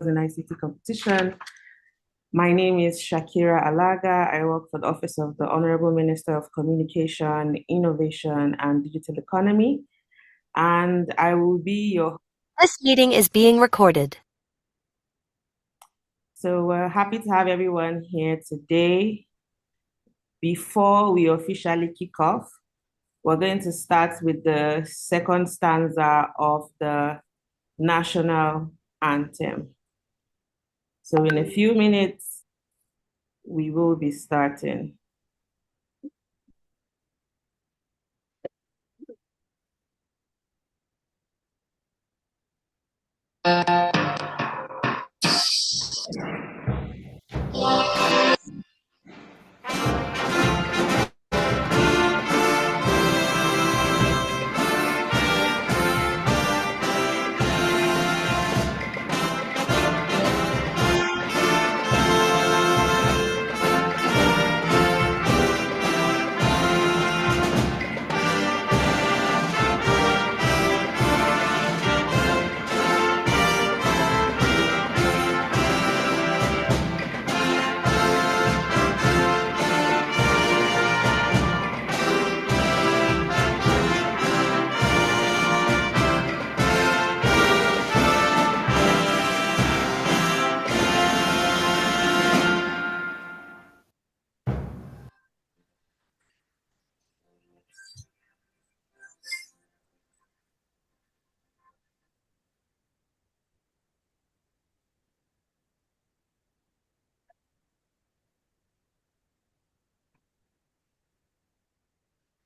in ICT Competition. My name is Shakira Alaga. I work for the Office of the Honorable Minister of Communication, Innovation, and Digital Economy. And I will be your... This meeting is being recorded. So we're happy to have everyone here today. Before we officially kick off, we're going to start with the second stanza of the national anthem. So in a few minutes, we will be starting.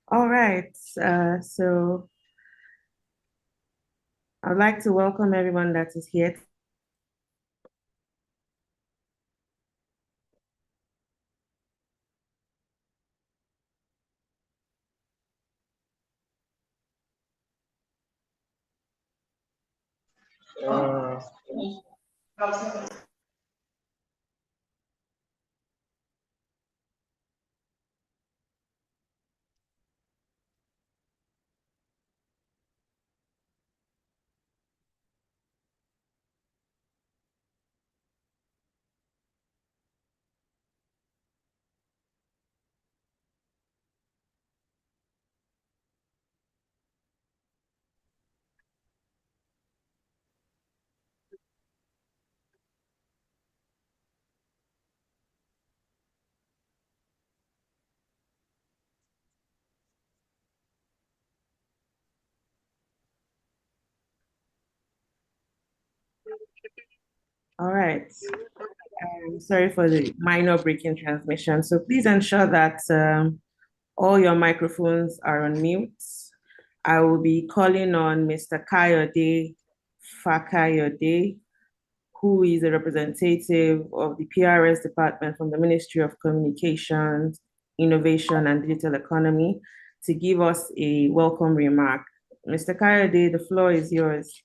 All right, so I'd like to welcome everyone that is here. All right. I'm sorry for the minor break in transmission. So please ensure that all your microphones are on mute. I will be calling on Mr. Kayode Fakayode, who is a representative of the PRS department from the Ministry of Communications, Innovation, and Digital Economy, to give us a welcome remark. Mr. Kayode, the floor is yours.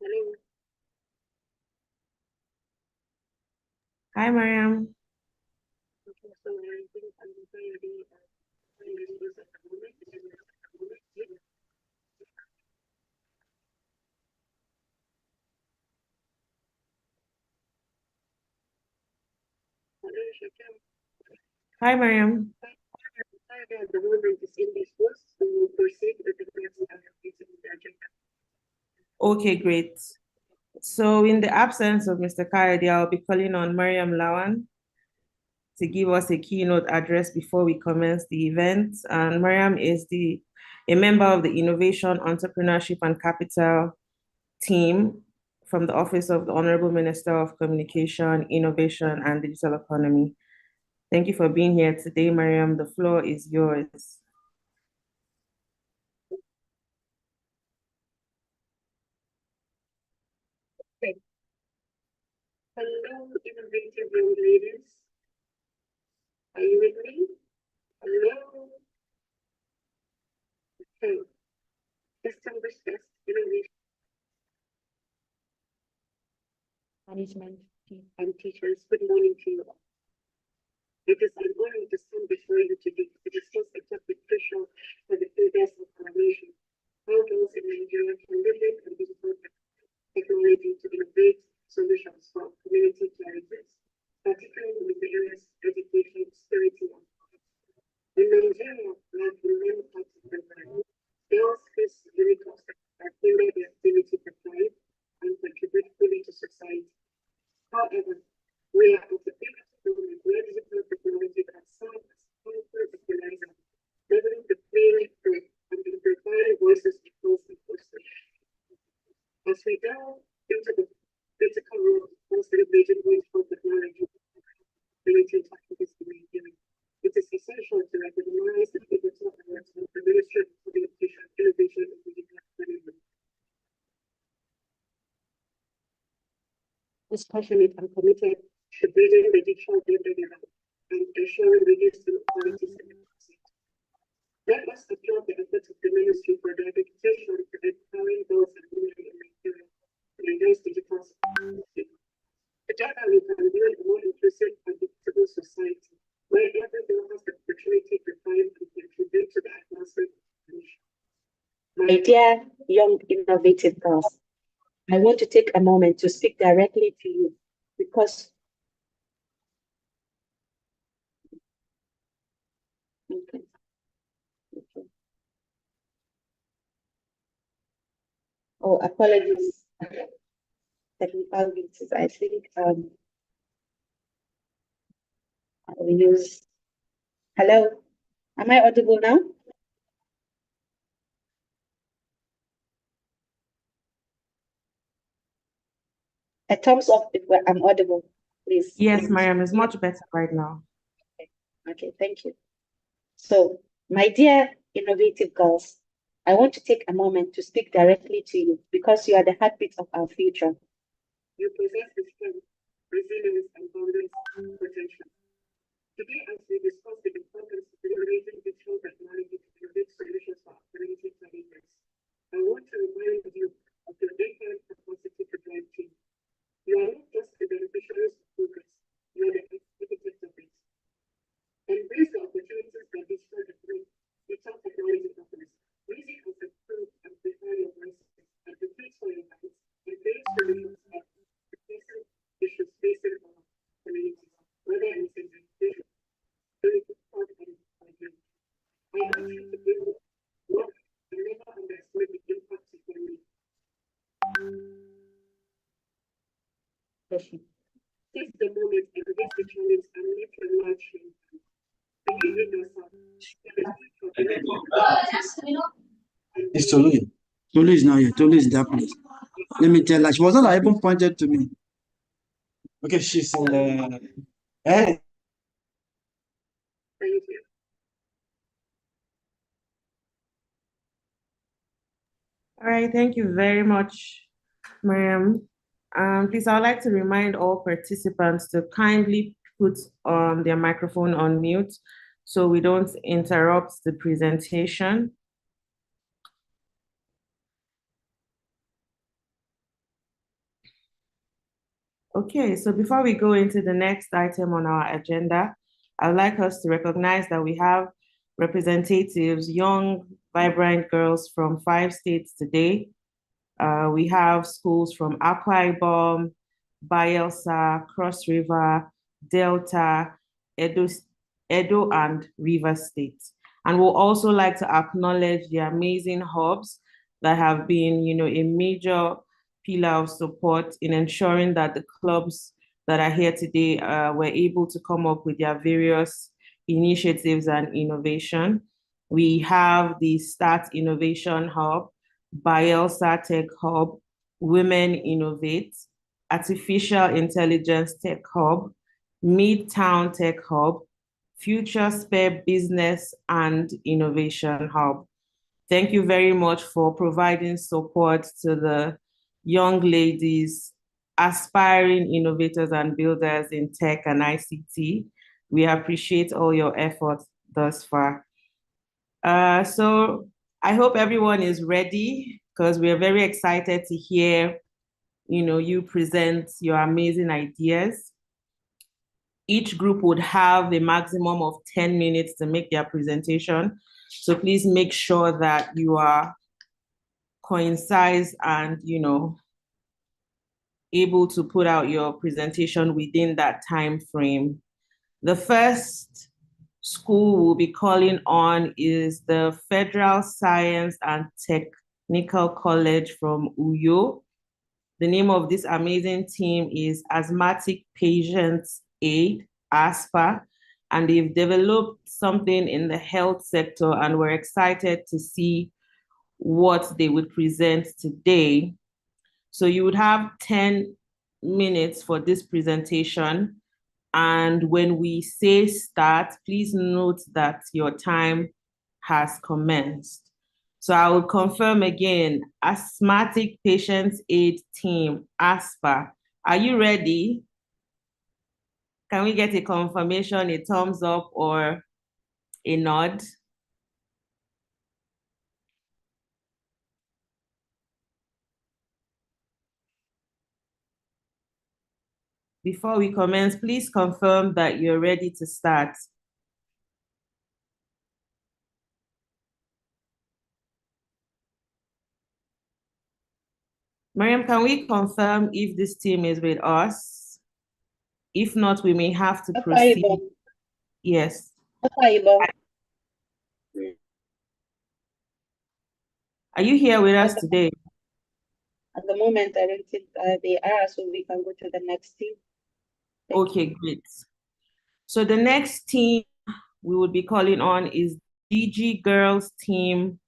Hello. Hi, Mariam. Okay, so I think I'm already at the moment. Hello, Shakira. Hi, Mariam. The moment is in this course to proceed with the agenda. Okay, great. So in the absence of Mr. Kayode, I'll be calling on Mariam Lawan to give us a keynote address before we commence the event. And Mariam is a member of the Innovation, Entrepreneurship, and Capital team from the Office of the Honorable Minister of Communication, Innovation, and Digital Economy. Thank you for being here today, Mariam. The floor is yours. Okay. Hello, innovative young ladies. Are you with me? Hello. Okay. Distinguished guests, innovation management and teachers, good morning to you all. It is an honor to stand before you today to discuss a topic crucial for the progress of our nation. How girls in Nigeria can leverage and digital technology to innovate solutions for community challenges, particularly in the areas of education, security, and health. In Nigeria, like in many parts of the world, girls face unique obstacles that hinder their ability to thrive and contribute fully to society. However, we are at a pivotal moment where digital technology can serve as a powerful equalizer, leveling the playing field and amplifying voices across the country. As we delve into the critical role of constantly digital technology related to activities in Nigeria, it is essential to recognize the pivotal role of the Ministry of Communication, Innovation, and Digital Management. Is passionate and committed to bridging the digital gap and ensuring reduced inequalities in the sector. Let us applaud the efforts of the Ministry for their dedication to empowering girls and women in Nigeria to embrace digital technology. Together, we can build a more inclusive and equitable society where every girl has the opportunity to thrive and contribute to the advancement of the nation. My dear young innovative girls, I want to take a moment to speak directly to you because okay. Oh, apologies. Technical glitches. I think I will use. Hello, am I audible now? A thumbs up if I'm audible, please. Yes, Mariam, is much better right now. Okay, thank you. So, my dear innovative girls, I want to take a moment to speak directly to you because you are the heartbeat of our future. You possess the strength, resilience, and boundless potential. Today, as we discuss the importance of leveraging digital technology to innovate solutions for our community challenges, I want to remind you of your inherent capacity to drive change. You are not just the beneficiaries of progress, you are the executives of it. Embrace the opportunities that digital technology offers. Use it as a tool to amplify your voices, advocate for your rights, and create solutions that address issues facing our communities, whether it's in education, security, health, and employment. I urge you to do work and never underestimate the impact you can make. Seize the moment, embrace the challenge, and make your life change. Believe in yourself. It's Tolu. Tolu is not here. Tolu is that place. Let me tell her. She was not even pointed to me. Okay, she's eh. Thank you. All right, thank you very much, Mariam. Please, I would like to remind all participants to kindly put their microphone on mute so we don't interrupt the presentation. Okay, so before we go into the next item on our agenda, I'd like us to recognize that we have representatives, young, vibrant girls from 5 states today. We have schools from Akwa Ibom, Bayelsa, Cross River, Delta, Edo, and River State. And we'll also like to acknowledge the amazing hubs that have been, a major pillar of support in ensuring that the clubs that are here today were able to come up with their various initiatives and innovation. We have the Start Innovation Hub, Bayelsa Tech Hub, Women Innovate, Artificial Intelligence Tech Hub, Midtown Tech Hub, Future Spare Business and Innovation Hub. Thank you very much for providing support to the young ladies, aspiring innovators and builders in tech and ICT. We appreciate all your efforts thus far. So I hope everyone is ready because we are very excited to hear, you present your amazing ideas. Each group would have a maximum of 10 minutes to make their presentation. So please make sure that you are concise and, able to put out your presentation within that time frame. The first school we'll be calling on is the Federal Science and Technical College from Uyo. The name of this amazing team is Asmatic Patient Aid, ASPA, and they've developed something in the health sector, and we're excited to see what they would present today. So you would have 10 minutes for this presentation. And when we say start, please note that your time has commenced. So I will confirm again, Asthmatic Patients Aid Team, ASPA. Are you ready? Can we get a confirmation, a thumbs up or a nod? Before we commence, please confirm that you're ready to start. Mariam, can we confirm if this team is with us? If not, we may have to proceed. Yes. Are you here with us today? At the moment, I don't think they are, so we can go to the next team. Okay, great. So the next team we would be calling on is DG Girls team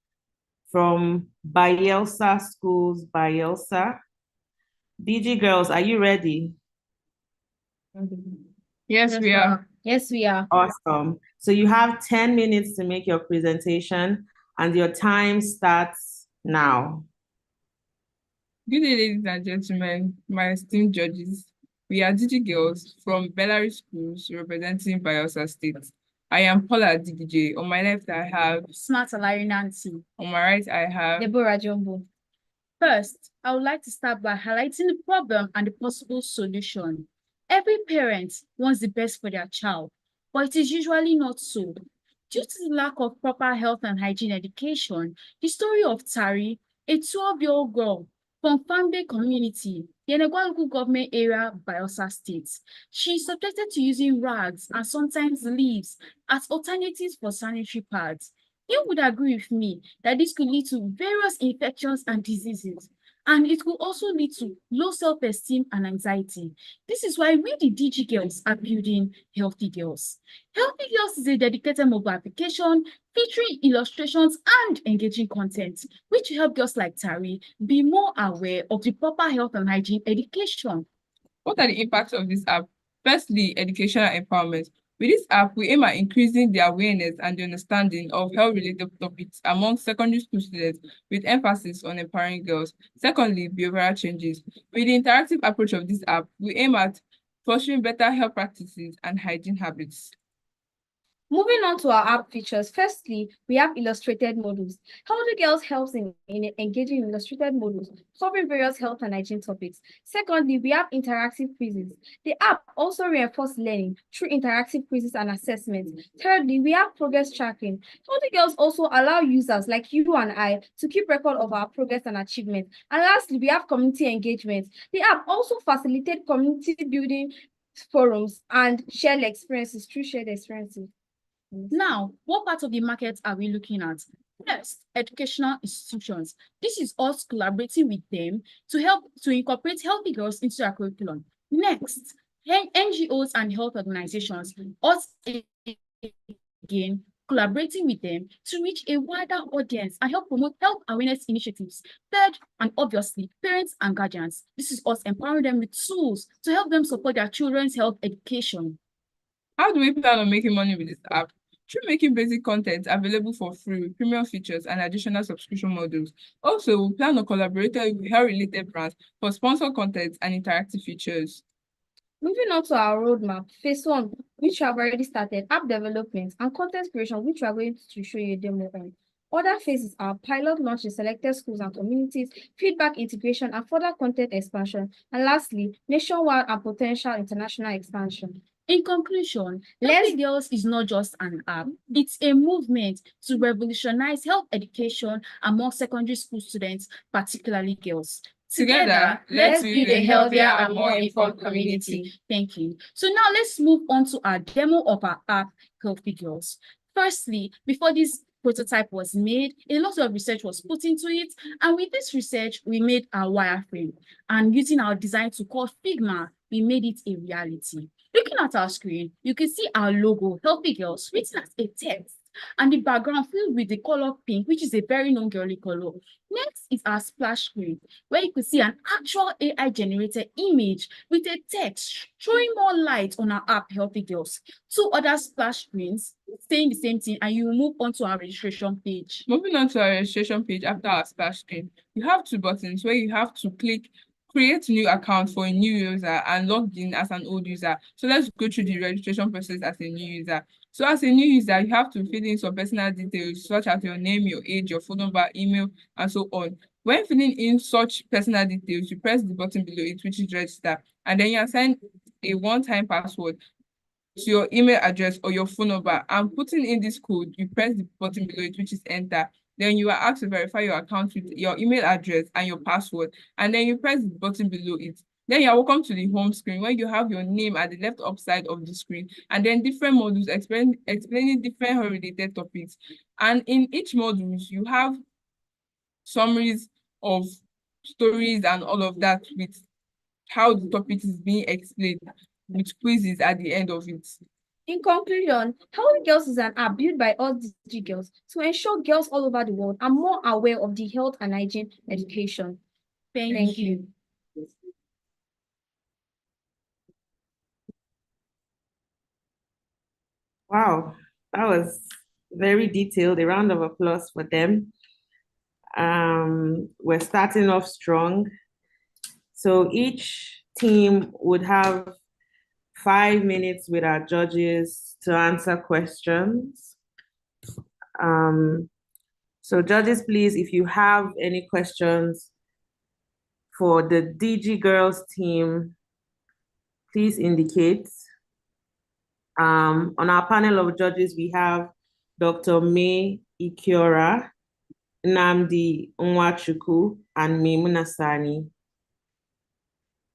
from Bayelsa Schools, Bayelsa. DG Girls, are you ready? Yes, we are. Yes, we are. Awesome. So you have 10 minutes to make your presentation and your time starts now. Good day, ladies and gentlemen, my esteemed judges. We are DG Girls from Belarus Schools representing Bayelsa State. I am Paula DDJ. On my left, I have Smart Alari Nancy. On my right, I have Deborah Jumbo. First, I would like to start by highlighting the problem and the possible solution. Every parent wants the best for their child, but it is usually not so. Due to the lack of proper health and hygiene education, the story of Tari, a 12-year-old girl from Fanbe community, Yenegwa local government area, Bayelsa State. She is subjected to using rags and sometimes leaves as alternatives for sanitary pads. You would agree with me that this could lead to various infections and diseases, and it could also lead to low self-esteem and anxiety. This is why we, the DG Girls, are building Healthy Girls. Healthy Girls is a dedicated mobile application featuring illustrations and engaging content, which will help girls like Tari be more aware of the proper health and hygiene education. What are the impacts of this app? Firstly, educational empowerment. With this app, we aim at increasing the awareness and the understanding of health-related topics among secondary school students with emphasis on empowering girls. Secondly, behavioral changes. With the interactive approach of this app, we aim at fostering better health practices and hygiene habits. Moving on to our app features, firstly, we have illustrated models. Healthy Girls helps in engaging in illustrated models, covering various health and hygiene topics. Secondly, we have interactive quizzes. The app also reinforces learning through interactive quizzes and assessments. Thirdly, we have progress tracking. Healthy Girls also allow users like you and I to keep record of our progress and achievements. And lastly, we have community engagement. The app also facilitates community building forums and shared experiences through shared experiences. Now, what part of the market are we looking at? First, educational institutions. This is us collaborating with them to help to incorporate healthy girls into our curriculum. Next, NGOs and health organizations. Us again collaborating with them to reach a wider audience and help promote health awareness initiatives. Third, and obviously, parents and guardians. This is us empowering them with tools to help them support their children's health education. How do we plan on making money with this app? Through making basic content available for free with premium features and additional subscription models. Also, we plan on collaborating with health-related brands for sponsored content and interactive features. Moving on to our roadmap, phase 1, which we have already started, app development and content creation, which we are going to show you a demo on. Other phases are pilot launch in selected schools and communities, feedback integration, and further content expansion. And lastly, nationwide and potential international expansion. In conclusion, Let's Girls is not just an app, it's a movement to revolutionize health education among secondary school students, particularly girls. Together, let's build a healthier and more informed community. Thank you. So now let's move on to our demo of our app, Healthy Girls. Firstly, before this prototype was made, a lot of research was put into it, and with this research, we made our wireframe. And using our design tool called Figma, we made it a reality. Looking at our screen, you can see our logo, Healthy Girls, written as a text, and the background filled with the color pink, which is a very known girly color. Next is our splash screen, where you can see an actual AI-generated image with a text showing more light on our app, Healthy Girls. Two other splash screens saying the same thing, and you move on to our registration page. Moving on to our registration page after our splash screen, you have two buttons where you have to click create new account for a new user and log in as an old user. So let's go through the registration process as a new user. So as a new user, you have to fill in some personal details such as your name, your age, your phone number, email, and so on. When filling in such personal details, you press the button below it, which is register, and then you assign a one-time password to your email address or your phone number, and putting in this code, you press the button below it, which is enter. Then you are asked to verify your account with your email address and your password, and then you press the button below it. Then you are welcome to the home screen where you have your name at the left upside of the screen, and then different modules explaining different related topics. And in each module, you have summaries of stories and all of that with how the topic is being explained, with quizzes at the end of it. In conclusion, Healthy Girls is an app built by us DG girls to ensure girls all over the world are more aware of the health and hygiene education. Thank you. Wow, that was very detailed. A round of applause for them. We're starting off strong. So each team would have 5 minutes with our judges to answer questions. So judges, please, if you have any questions for the DG Girls team, please indicate. On our panel of judges, we have Dr. May Ikiora, Nnamdi Nwachukwu, and Maimuna Sani.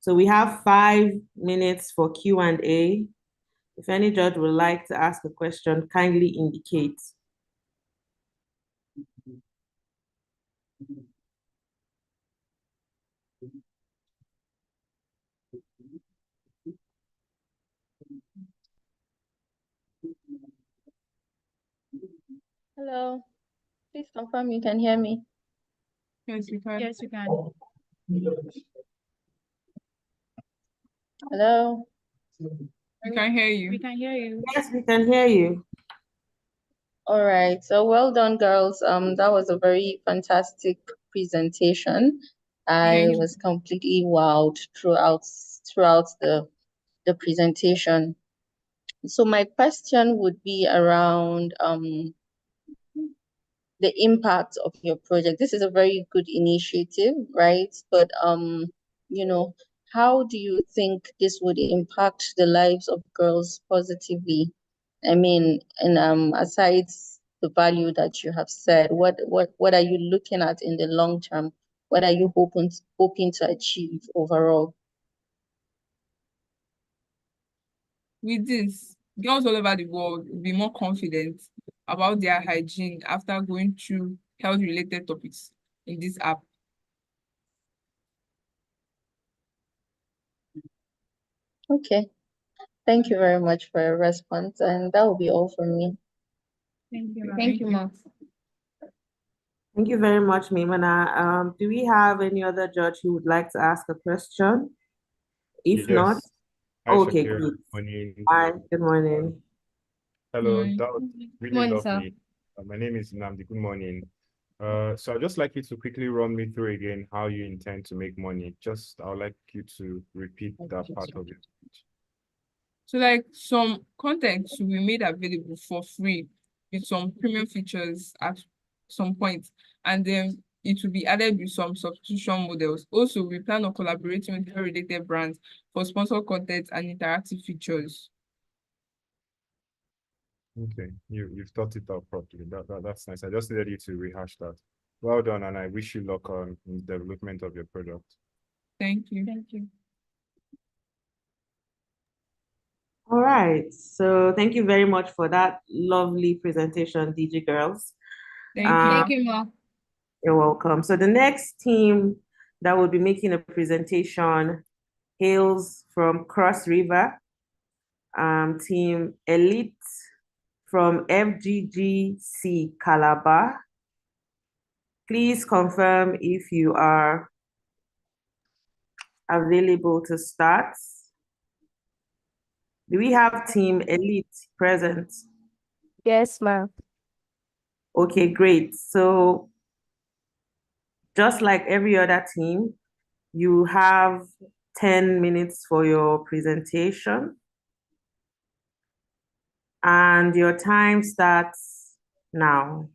So we have 5 minutes for Q&A. If any judge would like to ask a question, kindly indicate. Hello, please confirm you can hear me. Yes, we can. Yes, you can. Hello. We can hear you. We can hear you. Yes, we can hear you. All right, so well done, girls. That was a very fantastic presentation. I Thank you. was completely wowed throughout the presentation. So my question would be around the impact of your project. This is a very good initiative, right? But you know, how do you think this would impact the lives of girls positively? I mean, and aside the value that you have said, what are you looking at in the long term? What are you hoping to achieve overall? With this, girls all over the world will be more confident about their hygiene after going through health-related topics in this app. Okay. Thank you very much for your response, and that will be all from me. Thank you. Thank you, Ma. Thank you very much, Maimuna. Do we have any other judge who would like to ask a question? If not, Yes. Hi, okay, Shakira. good. Morning. Hi, good morning. Hello, Mm. that was really Morning, sir. lovely. My name is Nnamdi. Good morning. So I'd just like you to quickly run me through again how you intend to make money. I would like you to repeat that part of it. So like some content should be made available for free with some premium features at some point, and then it will be added with some substitution models. Also, we plan on collaborating with related brands for sponsored content and interactive features. Okay, you've thought it out properly. That's nice. I just needed you to rehash that. Well done, and I wish you luck on in the development of your product. Thank you. Thank you. All right. So thank you very much for that lovely presentation, DG girls. Thank you. Thank you, Ma. You're welcome. So the next team that will be making a presentation hails from Cross River, Team Elite from FGGC Calabar. Please confirm if you are available to start. Do we have Team Elite present? Yes, ma'am. Okay, great. So just like every other team, you have 10 minutes for your presentation. And your time starts now.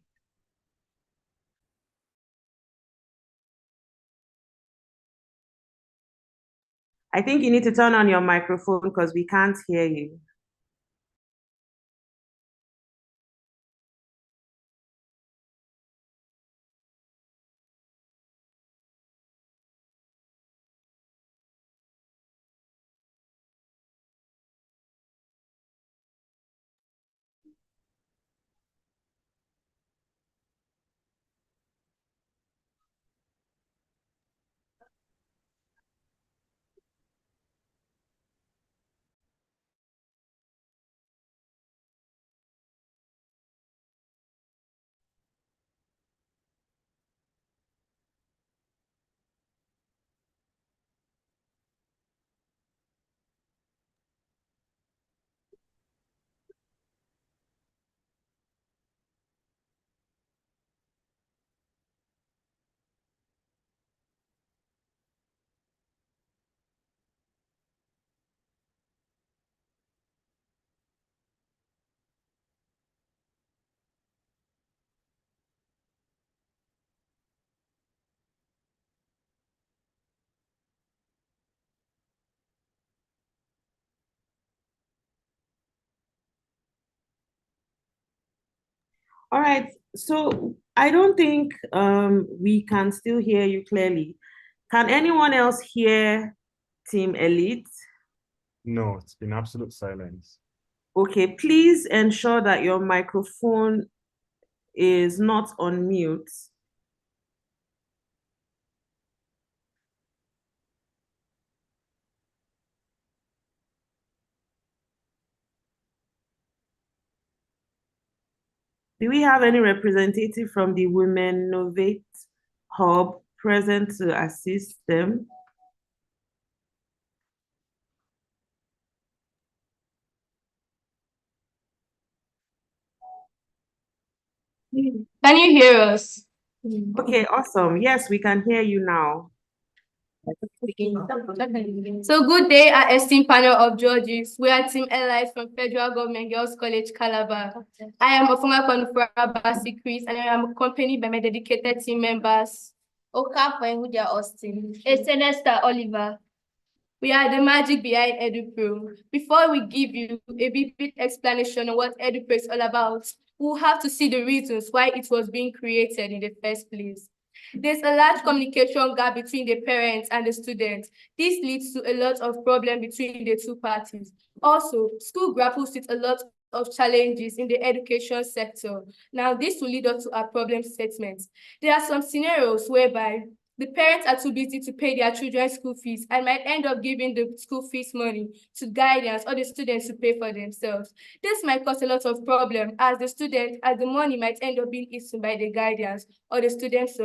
I think you need to turn on your microphone because we can't hear you. All right, so I don't think we can still hear you clearly. Can anyone else hear Team Elite? No, it's been absolute silence. Okay, please ensure that your microphone is not on mute. Do we have any representative from the Women Novate Hub present to assist them? Can you hear us? Okay, awesome. Yes, we can hear you now. So good day, our esteemed panel of judges. We are Team Allies from Federal Government Girls College, Calabar. I am a former Conferabasi Chris, and I am accompanied by my dedicated team members. Okafor Ehudia Austin. Celesta Oliver. We are the magic behind EduPro. Before we give you a vivid explanation of what EduPro is all about, we'll have to see the reasons why it was being created in the first place. There's a large communication gap between the parents and the students. This leads to a lot of problems between the two parties. Also, school grapples with a lot of challenges in the education sector. Now, this will lead us to our problem statements. There are some scenarios whereby the parents are too busy to pay their children's school fees and might end up giving the school fees money to guardians or the students to pay for themselves. This might cause a lot of problem as the money might end up being eaten by the guardians or the students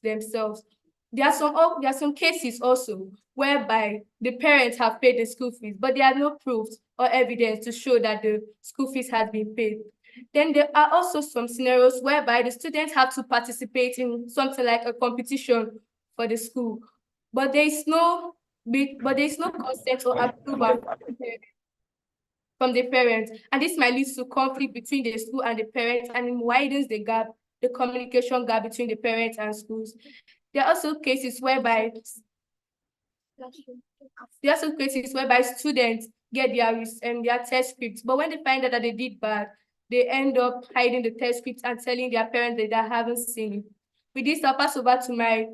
themselves. There are some cases also whereby the parents have paid the school fees, but there are no proofs or evidence to show that the school fees has been paid. Then there are also some scenarios whereby the students have to participate in something like a competition for the school, but there is no consent or approval from the parents, and this might lead to conflict between the school and the parents, and it widens the gap the communication gap between the parents and schools. There are also cases whereby students get their test scripts, but when they find out that they did bad, they end up hiding the test scripts and telling their parents that they haven't seen it. With this, I'll pass over to my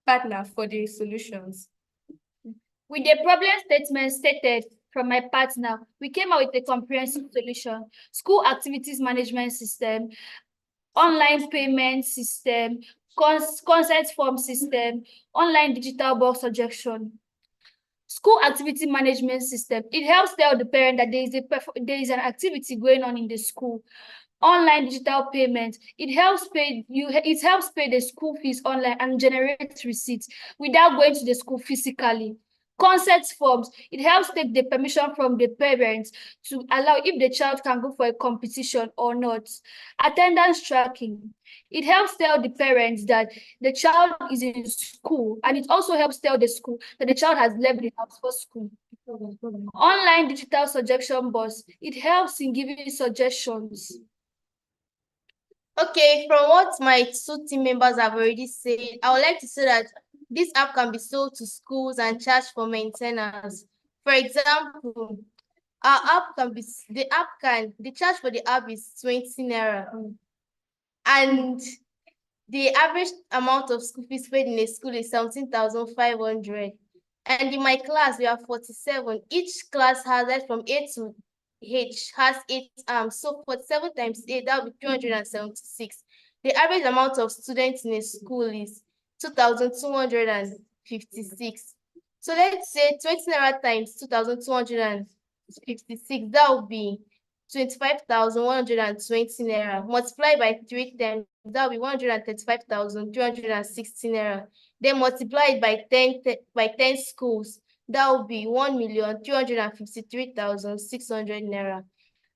partner for the solutions. With the problem statement stated from my partner, we came out with a comprehensive solution: school activities management system, online payment system, consent form system, online digital box suggestion. School activity management system, it helps tell the parent that there is an activity going on in the school. Online digital payment, it helps pay the school fees online and generate receipts without going to the school physically. Consent forms, it helps take the permission from the parents to allow if the child can go for a competition or not. Attendance tracking, it helps tell the parents that the child is in school, and it also helps tell the school that the child has left the house for school. Online digital suggestion box, it helps in giving suggestions. Okay, from what my two team members have already said, I would like to say that this app can be sold to schools and charged for maintenance. For example, our app can be the charge for the app is 20 naira. And the average amount of school fees paid in a school is 17,500. And in my class, we are 47. Each class has that from A to H has 8 arms. So 47 times 8, that would be 276. The average amount of students in a school is 2,256. So let's say 20 naira times 2,256, that would be 25,120 naira. Multiplied by 3 times, that will be 135,360 naira. Then multiplied by 10 schools, that will be 1,353,600 naira.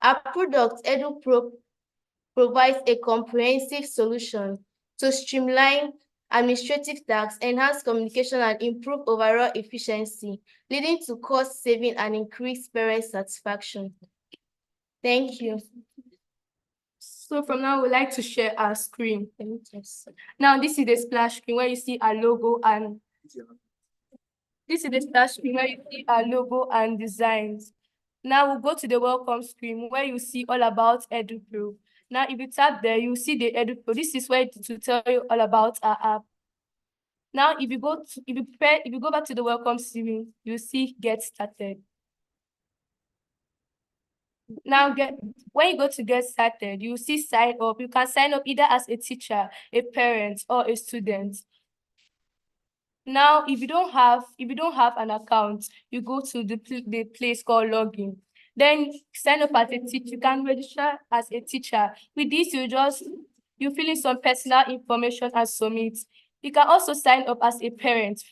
Our product, EduPro, provides a comprehensive solution to streamline administrative tasks, enhance communication, and improve overall efficiency, leading to cost saving and increased parent satisfaction. Thank you. So from now, we'd like to share our screen. Now, this is the splash screen where you see our logo and designs. Now we'll go to the welcome screen where you see all about EduPro. Now, if you tap there, you see the EduPro. This is where to tell you all about our app. Now, if you go back to the welcome screen, you see Get Started. Now, when you go to Get Started, you see Sign Up. You can sign up either as a teacher, a parent, or a student. Now, if you don't have an account, you go to the place called Login. Then sign up as a teacher. You can register as a teacher. With this, you fill in some personal information and submit. You can also sign up as a parent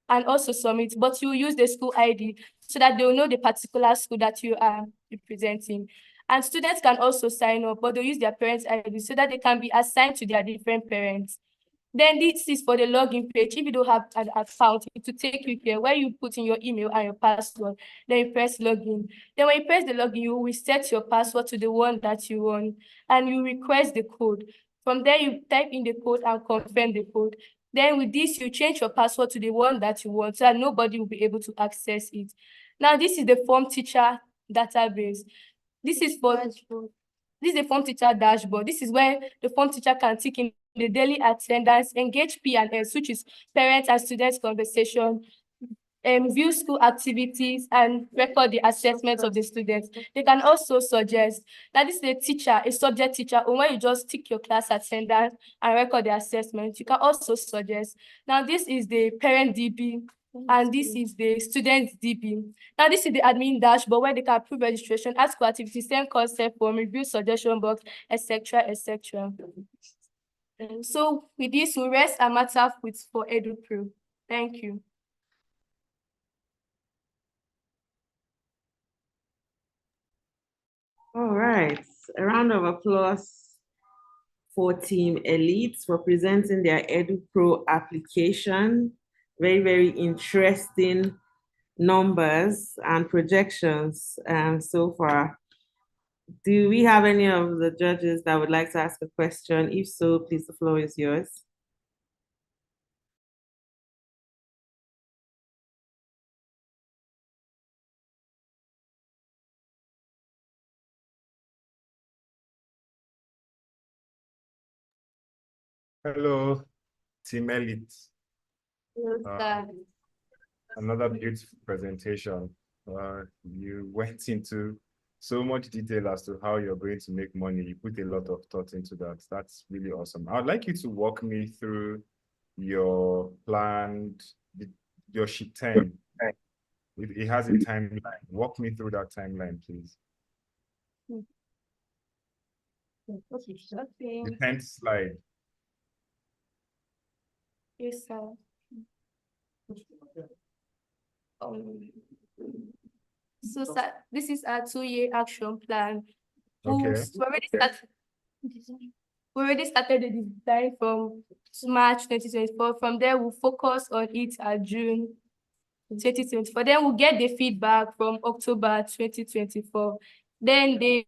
and also submit, but you use the school ID so that they'll know the particular school that you are representing. And students can also sign up, but they'll use their parents' ID so that they can be assigned to their different parents. Then this is for the login page. If you don't have an account, it will take you here where you put in your email and your password. Then you press login. Then when you press the login, you will set your password to the one that you want, and you request the code. From there, you type in the code and confirm the code. Then with this, you change your password to the one that you want so that nobody will be able to access it. Now, this is the form teacher database. This is the form teacher dashboard. This is where the form teacher can tick in the daily attendance, engage P&S, which is parents and students conversation, view school activities, and record the assessments of the students. They can also suggest that this is a teacher, a subject teacher, or when you just tick your class attendance and record the assessment. You can also suggest. Now, this is the parent DB, and this is the student DB. Now, this is the admin dashboard where they can approve registration, ask for activities, send concept form, review suggestion box, etc., etc. So with this, we rest our matter for EduPro. Thank you. All right, a round of applause for Team Elite for presenting their EduPro application. Very, very interesting numbers and projections so far. Do we have any of the judges that would like to ask a question? If so, please, the floor is yours. Hello, Team Elite. Another beautiful presentation. You went into so much detail as to how you're going to make money. You put a lot of thought into that. That's really awesome. I'd like you to walk me through your planned, your sheet 10. It has a timeline. Walk me through that timeline, please. The 10th slide. Yes, sir. So, sir, this is our 2-year action plan. Okay. We already started the design from March 2024. From there, we'll focus on it at June 2024. Then we'll get the feedback from October 2024. Then the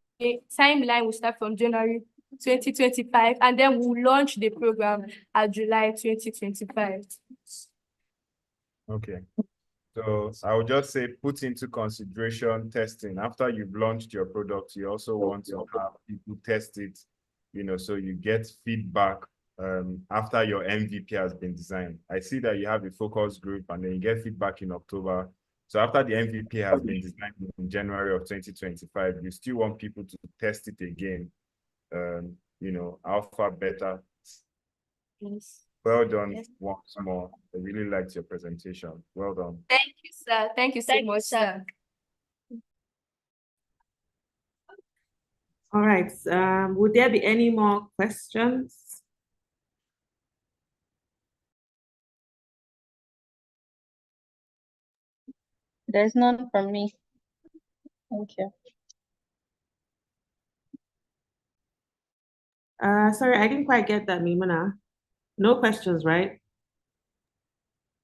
timeline will start from January 2025, and then we'll launch the program at July 2025. Okay. So I would just say put into consideration testing. After you've launched your product, you also want to have people test it, so you get feedback after your MVP has been designed. I see that you have a focus group and then you get feedback in October. So after the MVP has been designed in January of 2025, you still want people to test it again, alpha, beta. Yes. Well done. Yes. Once more. I really liked your presentation. Well done. Thank you, sir. Thank you so much, sir. All right. Would there be any more questions? There's none from me. Thank you. Sorry, I didn't quite get that, Mimuna. No questions, right?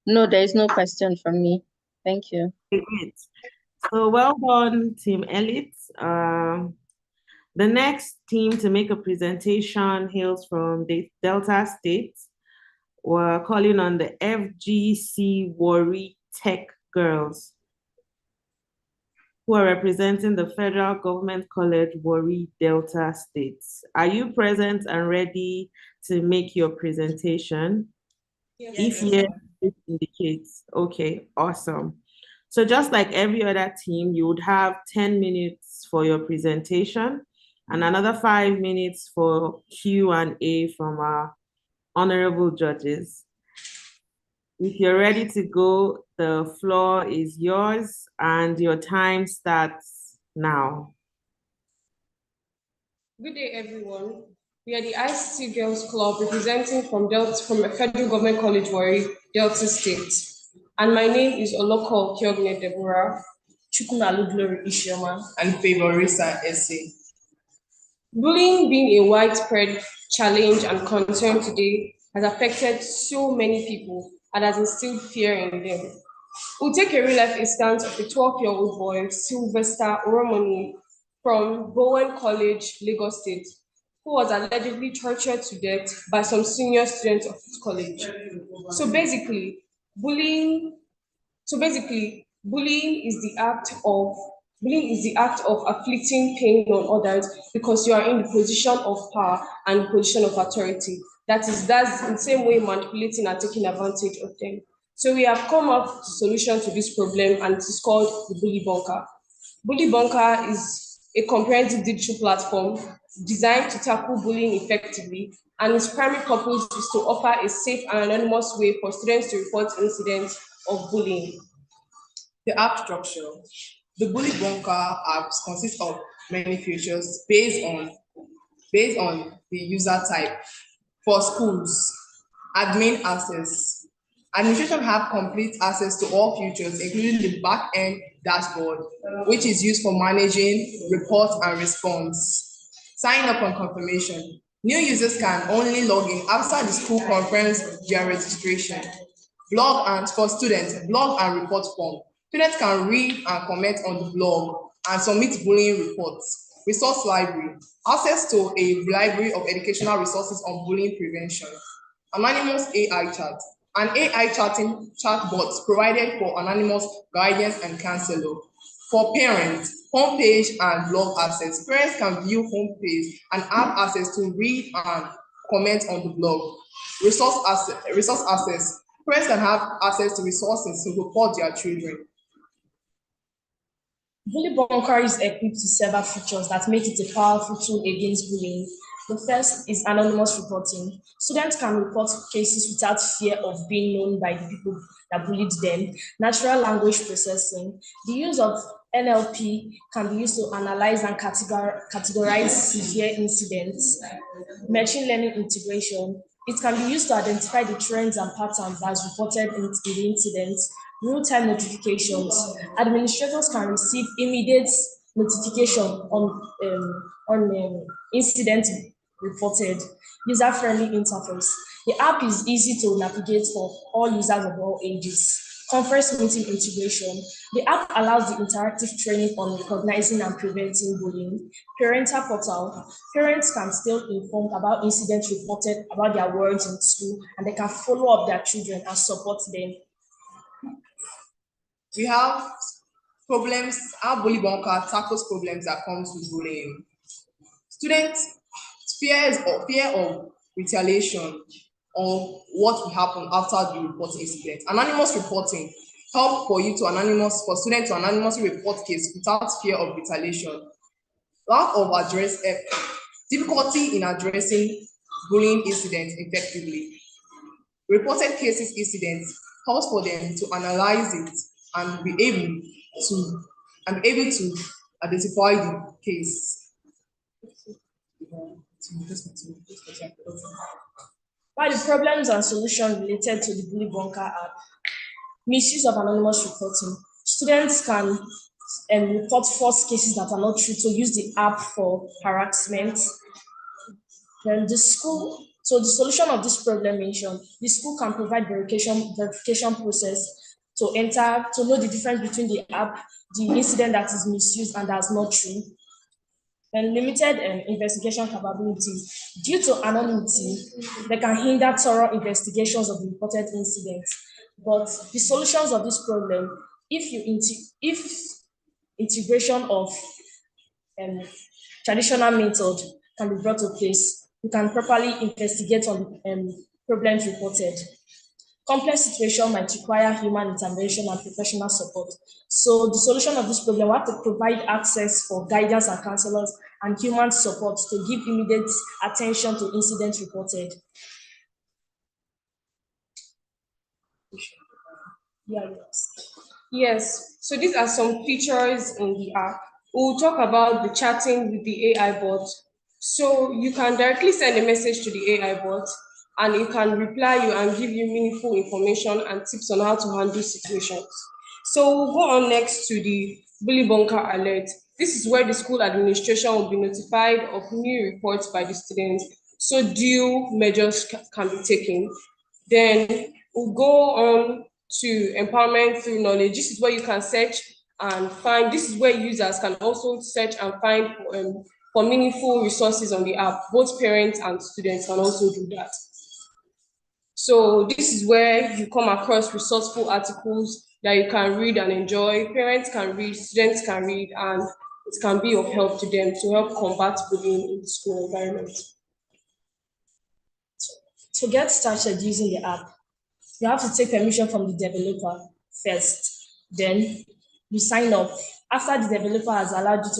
No, there is no question from me. Thank you. Okay, great. So well done, Team Elite. The next team to make a presentation hails from the Delta State. We're calling on the FGC Warri Tech Girls, who are representing the Federal Government College, Warri, Delta State. Are you present and ready to make your presentation? If yes, it indicates. Okay, awesome. So just like every other team, you would have 10 minutes for your presentation and another 5 minutes for Q&A from our honorable judges. If you're ready to go, the floor is yours and your time starts now. Good day, everyone. We are the ICT Girls Club representing from a Federal Government College, Warri, Delta State. And my name is Oloko Kyogne Deborah, Chukwunalu Glory Ishioma, and Favorisa Ese. Bullying being a widespread challenge and concern today has affected so many people and has instilled fear in them. We'll take a real-life instance of a 12-year-old boy, Sylvester Oromoni, from Bowen College, Lagos State, who was allegedly tortured to death by some senior students of his college. So basically, bullying is the act of afflicting pain on others because you are in the position of power and the position of authority. That's in the same way manipulating and taking advantage of them. So we have come up with a solution to this problem, and it is called the Bully Bunker. Bully Bunker is a comprehensive digital platform designed to tackle bullying effectively, and its primary purpose is to offer a safe and anonymous way for students to report incidents of bullying. The app structure. The Bully Bunker apps consist of many features based on the user type. For schools, admin access. Administration have complete access to all features, including the back-end dashboard, which is used for managing reports and response. Sign up and confirmation. New users can only log in after the school conference via registration. Blog and for students, blog and report form. Students can read and comment on the blog and submit bullying reports. Resource library, access to a library of educational resources on bullying prevention. Anonymous AI chat, an AI chatbot provided for anonymous guidance and counselor. For parents, homepage and blog access. Parents can view homepage and have access to read and comment on the blog. Resource access. Parents can have access to resources to support their children. Bully Bunker is equipped with several features that make it a powerful tool against bullying. The first is anonymous reporting. Students can report cases without fear of being known by the people that bullied them. Natural language processing. The use of NLP can be used to analyze and categorize severe incidents. Machine learning integration. It can be used to identify the trends and patterns as reported in the incidents. Real-time notifications. Administrators can receive immediate notification on incidents reported. User-friendly interface. The app is easy to navigate for all users of all ages. Conference meeting integration. The app allows the interactive training on recognizing and preventing bullying. Parental portal. Parents can stay informed about incidents reported about their words in school, and they can follow up their children and support them. We have problems, how Bully Bunker tackles problems that comes with bullying. Students' fear of retaliation or what will happen after the reporting incident. Anonymous reporting help for students to anonymously report case without fear of retaliation. Lack of difficulty in addressing bullying incidents effectively. Reported cases incidents calls for them to analyze it and be able to identify the case. While the problems and solutions related to the Bully Bunker app, misuse of anonymous reporting. Students can report false cases that are not true to use the app for harassment. Then the solution of this problem mentioned, the school can provide verification process to know the difference between the app, the incident that is misused and that's not true. And limited investigation capabilities. Due to anonymity, they can hinder thorough investigations of the reported incidents. But the solutions of this problem, if integration of traditional method can be brought to place, you can properly investigate on problems reported. Complex situation might require human intervention and professional support. So the solution of this problem, we have to provide access for guidance and counselors and human support to give immediate attention to incidents reported. Yes, so these are some features in the app. We'll talk about the chatting with the AI bot. So you can directly send a message to the AI bot and it can reply you and give you meaningful information and tips on how to handle situations. So we'll go on next to the Bully Bunker alert. This is where the school administration will be notified of new reports by the students, so due measures can be taken. Then we'll go on to empowerment through knowledge. This is where you can search and find, this is where users can also search and find for meaningful resources on the app. Both parents and students can also do that. So this is where you come across resourceful articles that you can read and enjoy. Parents can read, students can read, and it can be of help to them to help combat bullying in the school environment. To get started using the app, you have to take permission from the developer first. Then you sign up. After the developer has allowed you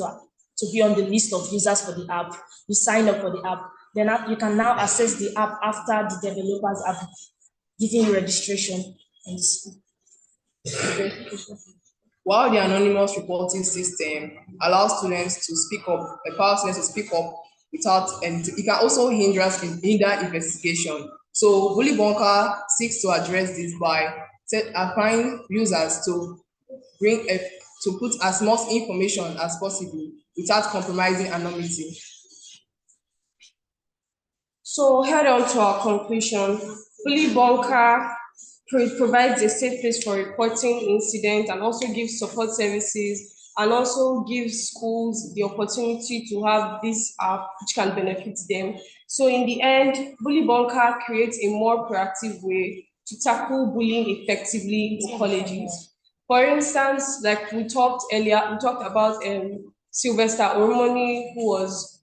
to be on the list of users for the app, you sign up for the app. Then you can now access the app after the developers have given you registration in the school. While the anonymous reporting system allows students to speak up, empowers students to speak up without, and it can also hinder investigation. So Bully Bunker seeks to address this by applying users to put as much information as possible without compromising anonymity. So head on to our conclusion. Bully Bunker provides a safe place for reporting incidents and also gives support services and also give schools the opportunity to have this app which can benefit them. So in the end, Bully Bunker creates a more proactive way to tackle bullying effectively in colleges. For instance, like we talked earlier, we talked about Sylvester Ormoni, who was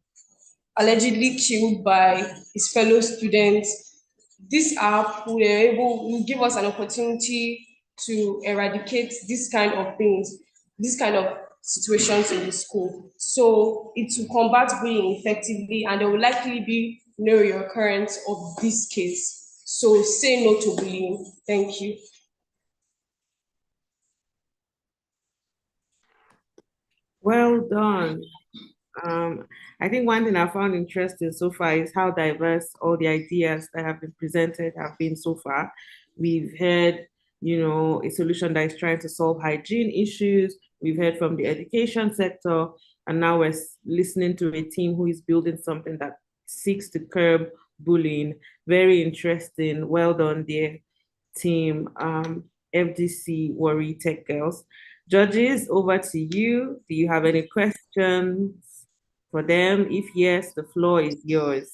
allegedly killed by his fellow students. This app will give us an opportunity to eradicate this kind of things, this kind of situations in the school. So it will combat bullying effectively, and there will likely be no reoccurrence of this case. So say no to bullying. Thank you. Well done. I think one thing I found interesting so far is how diverse all the ideas that have been presented have been so far. We've heard, a solution that is trying to solve hygiene issues. We've heard from the education sector, and now we're listening to a team who is building something that seeks to curb bullying. Very interesting. Well done there, team. FDC Worry Tech Girls. Judges, over to you. Do you have any questions for them? If yes, the floor is yours.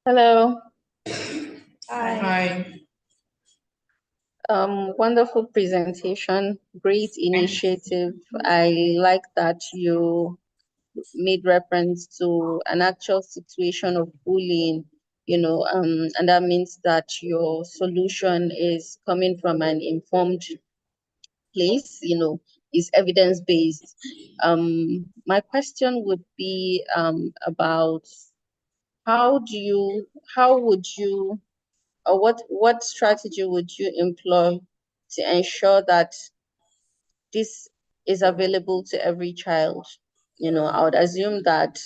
Hello. Hi. Wonderful presentation, great initiative. I like that you made reference to an actual situation of bullying, and that means that your solution is coming from an informed place, is evidence-based. My question would be about how would you, or what strategy would you employ to ensure that this is available to every child? I would assume that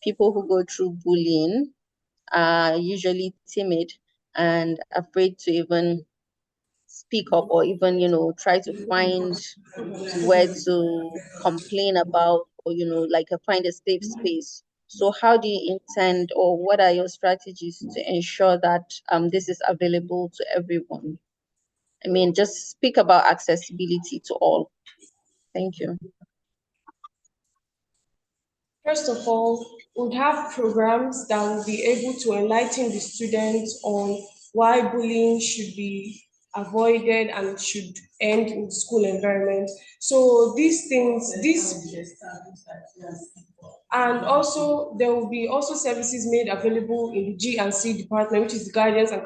people who go through bullying are usually timid and afraid to even speak up, or even, try to find where to complain about, or, find a safe space. So how do you intend, or what are your strategies to ensure that this is available to everyone? I mean, just speak about accessibility to all. Thank you. First of all, we would have programs that will be able to enlighten the students on why bullying should be avoided and should end in the school environment. So these things, and also there will be also services made available in the G&C department, which is the guidance and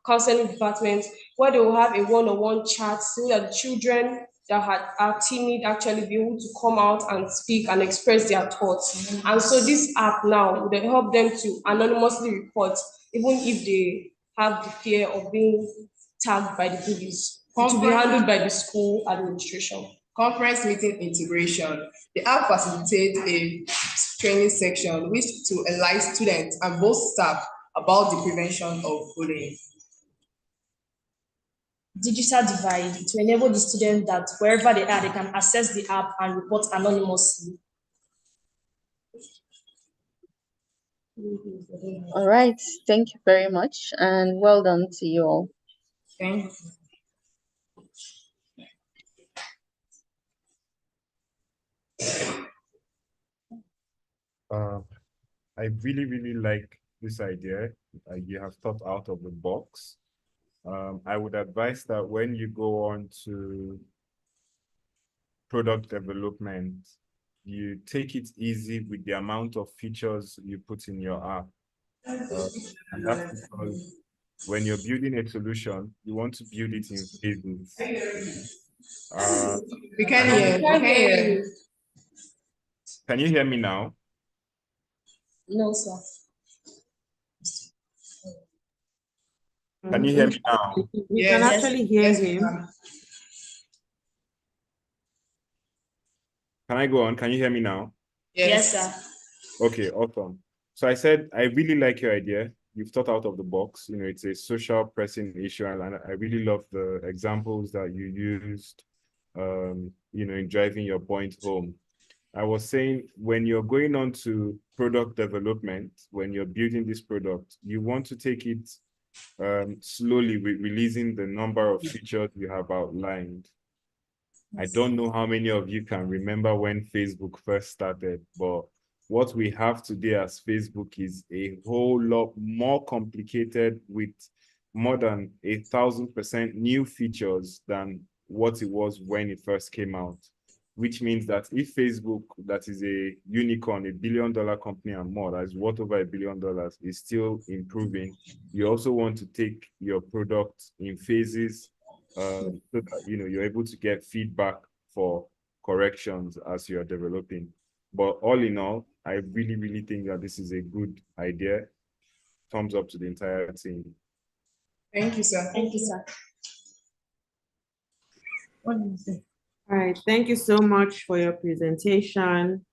counseling department, where they will have a one-on-one chat so that the children that are timid actually be able to come out and speak and express their thoughts. And so this app now would help them to anonymously report, even if they have the fear of being tagged by the bullies. It will be handled by the school administration. Conference meeting integration. The app facilitates a training section which to enlighten students and both staff about the prevention of bullying. Digital divide to enable the students that wherever they are, they can access the app and report anonymously. All right, thank you very much, and well done to you all. Thank you. I really, really like this idea. You have thought out of the box. I would advise that when you go on to product development, you take it easy with the amount of features you put in your app. And that's because when you're building a solution, you want to build it in phases. We can hear you. Can you hear me now? No, sir. Can you hear me now? We can actually hear him. Can I go on? Can you hear me now? Yes, sir. Okay, awesome. So I said, I really like your idea. You've thought out of the box. It's a social pressing issue, and I really love the examples that you used, in driving your point home. I was saying, when you're going on to product development, when you're building this product, you want to take it slowly with releasing the number of features you have outlined. I don't know how many of you can remember when Facebook first started, but what we have today as Facebook is a whole lot more complicated with more than 1,000% new features than what it was when it first came out, which means that if Facebook, that is a unicorn, $1 billion company and more, that is worth over $1 billion, is still improving, you also want to take your product in phases so that you're able to get feedback for corrections as you're developing. But all in all, I really, really think that this is a good idea. Thumbs up to the entire team. Thank you, sir. Thank you, sir. What do you say? All right, thank you so much for your presentation.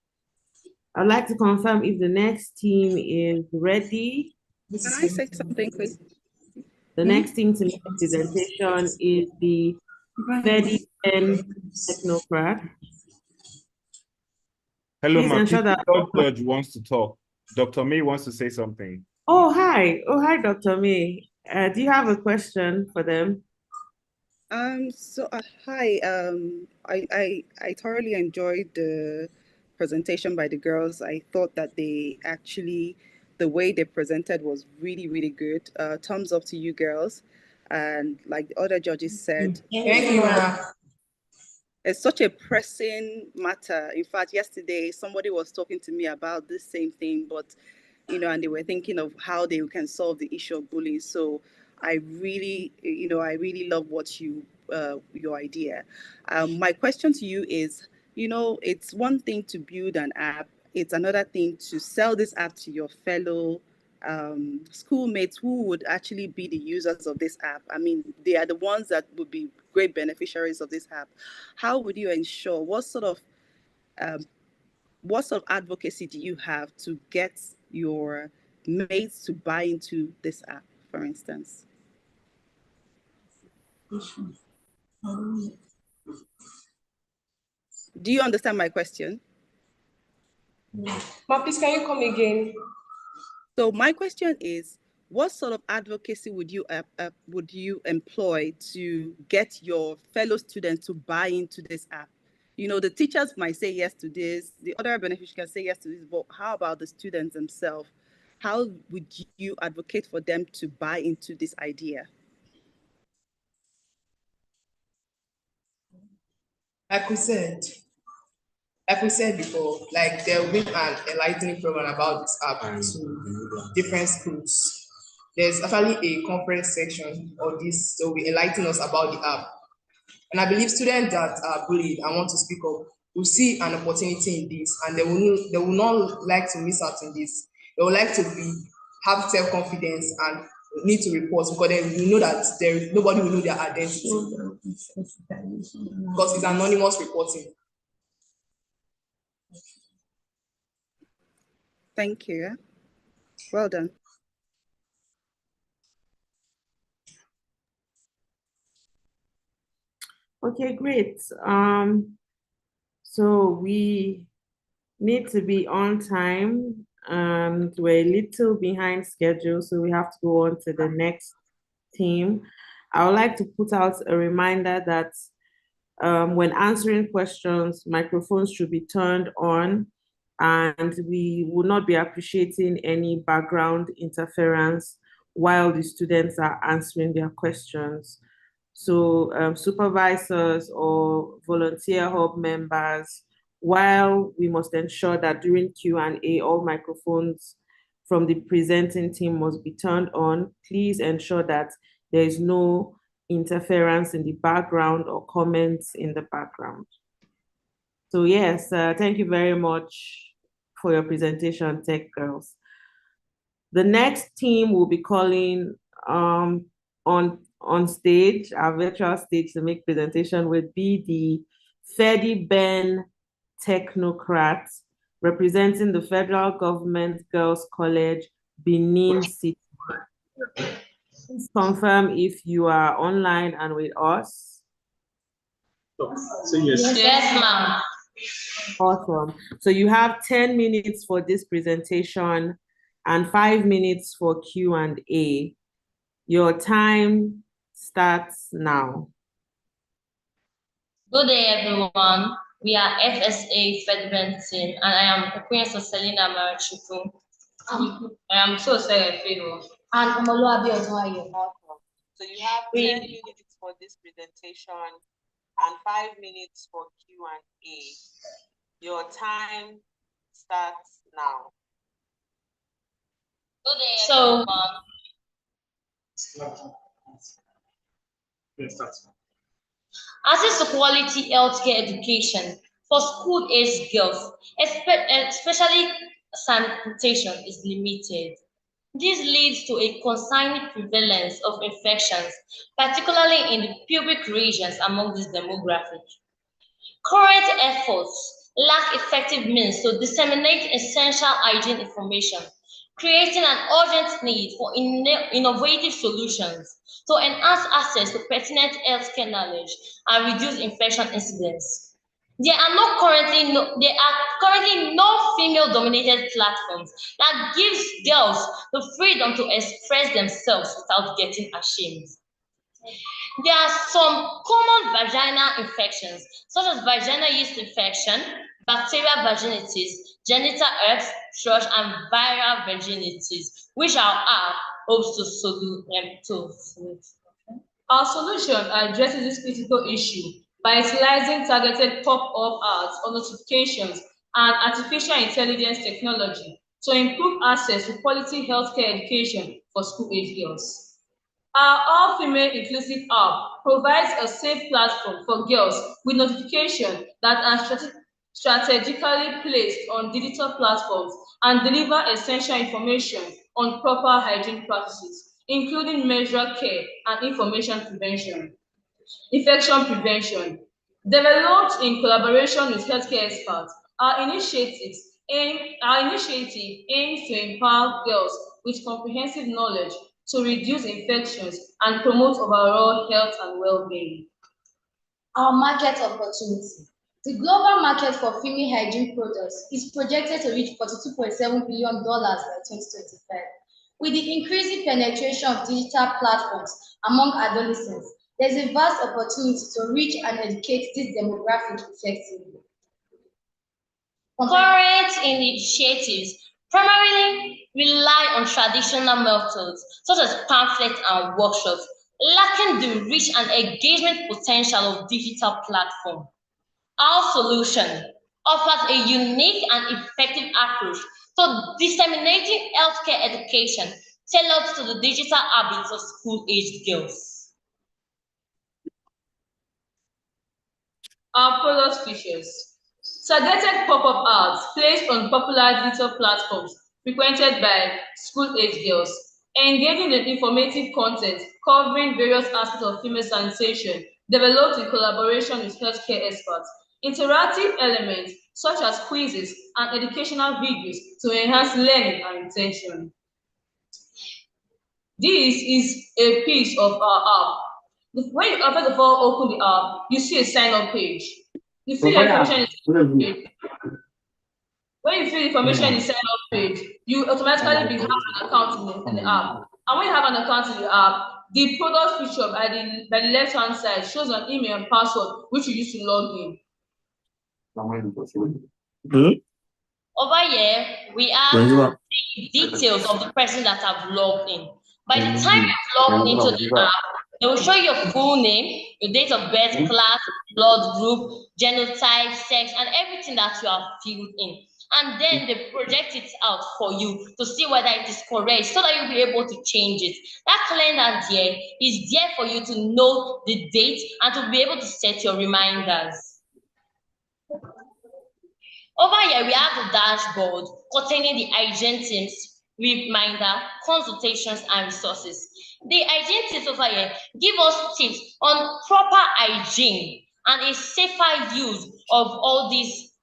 I'd like to confirm if the next team is ready. Can I say something, please? The next team to make a presentation is the Fedy and technocrat. Hello, Please ma'am. ensure that. Judge wants to talk. Dr. May wants to say something. Oh, hi. Oh, hi, Dr. May. Do you have a question for them? Hi. I thoroughly enjoyed the presentation by the girls. I thought that the way they presented was really, really good. Thumbs up to you girls. And like the other judges said, thank you, ma'am. It's such a pressing matter. In fact, yesterday somebody was talking to me about this same thing, but and they were thinking of how they can solve the issue of bullying. So I really love what your idea. My question to you is, it's one thing to build an app. It's another thing to sell this app to your fellow schoolmates who would actually be the users of this app. I mean, they are the ones that would be great beneficiaries of this app. How would you ensure, what sort of advocacy do you have to get your mates to buy into this app, for instance? Do you understand my question? Ma, please, can you come again? So my question is, what sort of advocacy would you employ to get your fellow students to buy into this app? The teachers might say yes to this, the other beneficiaries can say yes to this, but how about the students themselves? How would you advocate for them to buy into this idea? Like we said before, like there will be an enlightening program about this app to different schools. There's actually a conference section on this, so we enlighten us about the app. And I believe students that are bullied and want to speak up will see an opportunity in this, and they will not like to miss out on this. They would like to have self-confidence and need to report, because then you know that nobody will know their identity because it's anonymous reporting. Thank you. Well done. Okay, great. So we need to be on time and we're a little behind schedule, so we have to go on to the next team. I would like to put out a reminder that when answering questions, microphones should be turned on, and we will not be appreciating any background interference while the students are answering their questions. So supervisors or volunteer hub members, while we must ensure that during Q&A, all microphones from the presenting team must be turned on, please ensure that there is no interference in the background or comments in the background. So yes, thank you very much for your presentation, Tech Girls. The next team will be calling on stage, our virtual stage to make presentation would be the Fedy Ben Technocrat, representing the Federal Government Girls College, Benin City. Please confirm if you are online and with us. Yes, ma'am. Awesome. So you have 10 minutes for this presentation and 5 minutes for Q&A. Your time starts now. Good day, everyone. We are FSA Fedy team, and I am Professor Selina Marachuku. I am so sorry, Fedy. And Omoluabi Oduayo. So you have 10 minutes for this presentation and 5 minutes for Q&A. Your time starts now. Good day, everyone. Access to quality healthcare education for school-aged girls, especially sanitation, is limited. This leads to a concerning prevalence of infections, particularly in the pubic regions among this demographic. Current efforts lack effective means to disseminate essential hygiene information, creating an urgent need for innovative solutions to enhance access to pertinent healthcare knowledge and reduce infection incidence. There are currently no female-dominated platforms that gives girls the freedom to express themselves without getting ashamed. There are some common vaginal infections, such as vaginal yeast infection, bacterial vaginitis, genital herpes, thrush, and viral vaginitis, which our app hopes to solve. Our solution addresses this critical issue by utilizing targeted pop-up ads or notifications and artificial intelligence technology to improve access to quality healthcare education for school-age girls. Our all-female inclusive app provides a safe platform for girls with notifications that are strategically placed on digital platforms and deliver essential information on proper hygiene practices, including menstrual care and information prevention. Infection prevention. Developed in collaboration with healthcare experts, our initiative aims to empower girls with comprehensive knowledge to reduce infections and promote overall health and well-being. Our market opportunity. The global market for female hygiene products is projected to reach $42.7 billion by 2025. With the increasing penetration of digital platforms among adolescents, there's a vast opportunity to reach and educate this demographic effectively. Current initiatives primarily rely on traditional methods such as pamphlets and workshops, lacking the reach and engagement potential of digital platforms. Our solution offers a unique and effective approach to disseminating healthcare education tailored to the digital habits of school-aged girls. Our product features. Targeted pop-up ads placed on popular digital platforms frequented by school-age girls, engaging in informative content covering various aspects of female sanitation, developed in collaboration with healthcare experts. Interactive elements such as quizzes and educational videos to enhance learning and retention. This is a piece of our app. When you first of all open the app, you see a sign-up page. You fill your information in the page. When you fill information in the sign-up page, you automatically have an account in the app. And when you have an account in the app, the product feature by the left-hand side shows an email and password which you use to log in. Over here, we have the details of the person that have logged in. By the time you've logged into the app, they will show your full name, your date of birth, class, blood group, genotype, sex, and everything that you have filled in. And then they project it out for you to see whether it is correct so that you'll be able to change it. That calendar there is there for you to know the date and to be able to set your reminders. Over here, we have the dashboard containing the hygiene tips, reminder, consultations, and resources. The hygiene tips over here give us tips on proper hygiene and a safer use of all these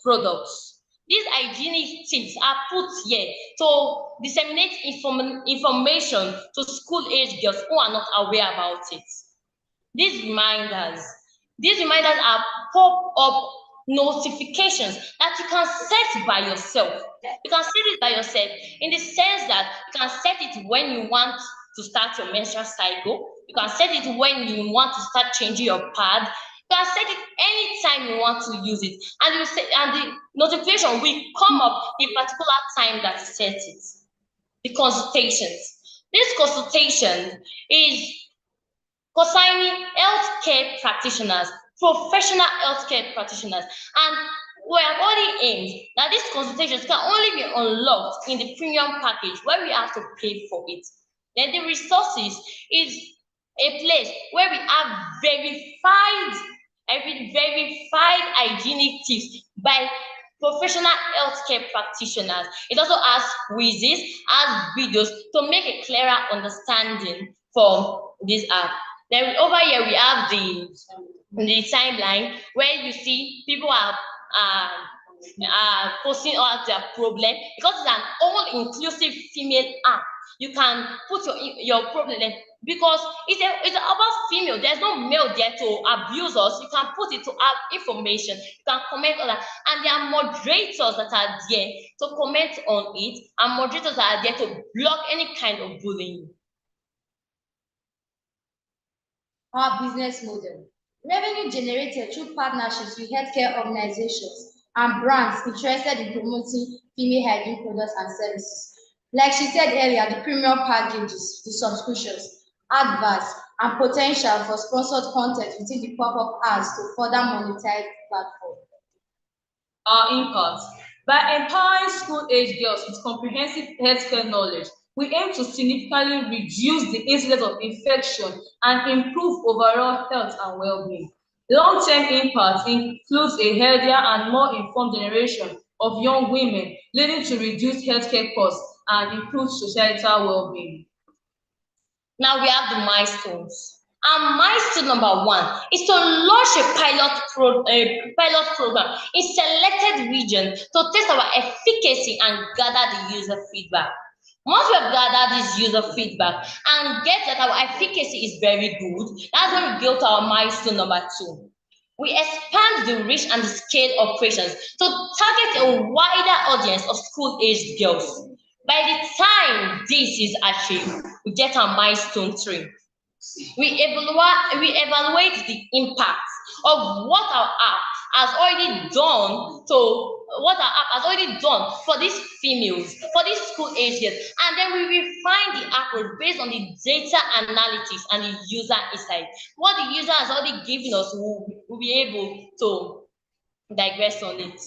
products. These hygienic tips are put here to disseminate information to school-age girls who are not aware about it. These reminders are pop-up notifications that you can set by yourself. You can set it by yourself in the sense that you can set it when you want to start your menstrual cycle. You can set it when you want to start changing your pad. You can set it anytime you want to use it, and you say, and the notification will come up the particular time that you set it. The consultations. This consultation is concerning healthcare practitioners, professional healthcare practitioners, and we have already aimed that these consultations can only be unlocked in the premium package where we have to pay for it. Then the resources is a place where we have verified hygienic tips by professional healthcare practitioners. It also has quizzes, has videos to make a clearer understanding for this app. Then over here we have the timeline where you see people are posting all their problem, because it's an all-inclusive female app. You can put your problem there because it's about female. There's no male there to abuse us. You can put it to have information. You can comment on that, and there are moderators that are there to comment on it, and moderators that are there to block any kind of bullying. Our business model. Revenue generated through partnerships with healthcare organizations and brands interested in promoting female hygiene products and services. Like she said earlier, the premium packages, the subscriptions, adverts, and potential for sponsored content within the pop-up ads to further monetize the platform. Our impact. By empowering school-age girls with comprehensive healthcare knowledge, we aim to significantly reduce the incidence of infection and improve overall health and well-being. Long-term impact includes a healthier and more informed generation of young women, leading to reduced healthcare costs and improved societal well-being. Now we have the milestones. And milestone number 1 is to launch a pilot program in selected regions to test our efficacy and gather the user feedback. Once we have gathered this user feedback and get that our efficacy is very good, that's when we go to our milestone number 2. We expand the reach and the scale operations to target a wider audience of school-aged girls. By the time this is achieved, we get our milestone 3. We evaluate the impact of what our app has already done for these females, for these school age girls, and then we refine the approach based on the data analytics and the user insight. What the user has already given us, we'll be able to digress on it.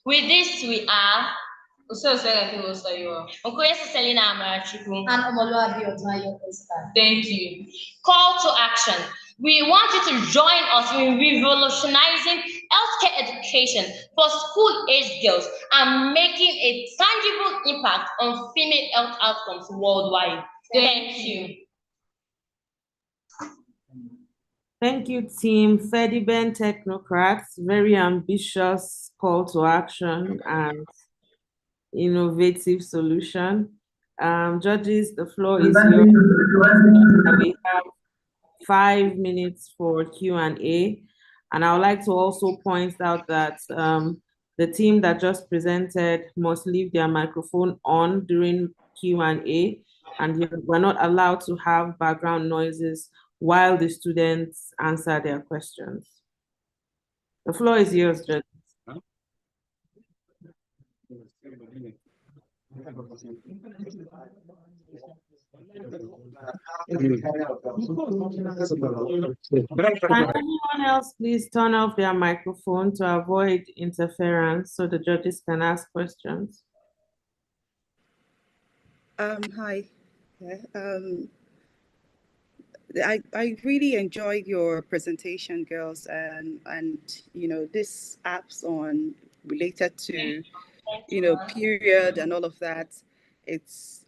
With this we are. Thank you. Call to action. We want you to join us in revolutionizing healthcare education for school-aged girls and making a tangible impact on female health outcomes worldwide. Thank you. Thank you, team. Fedy Technocrats, very ambitious call to action and innovative solution. Judges, the floor is yours. We have 5 minutes for Q&A. And I would like to also point out that the team that just presented must leave their microphone on during Q&A, and we're not allowed to have background noises while the students answer their questions. The floor is yours, Judges. Can anyone else please turn off their microphone to avoid interference so the judges can ask questions? Hi. I really enjoyed your presentation, girls, and this apps on related to period and all of that. It's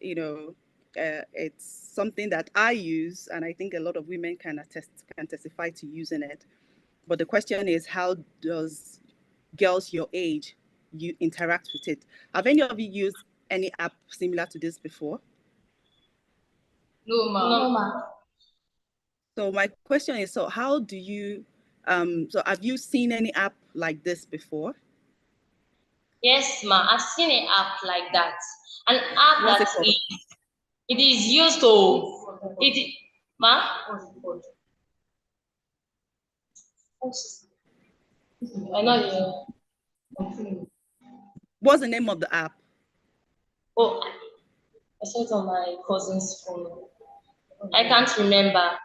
it's something that I use, and I think a lot of women can testify to using it. But the question is, how does girls your age interact with it? Have any of you used any app similar to this before? No, ma'am. So my question is, so how do you, so have you seen any app like this before? Yes, ma, I've seen an app like that. An app What's that it called? it is used to it, ma. I know you. What's the name of the app? Oh, I saw it on my cousin's phone. I can't remember.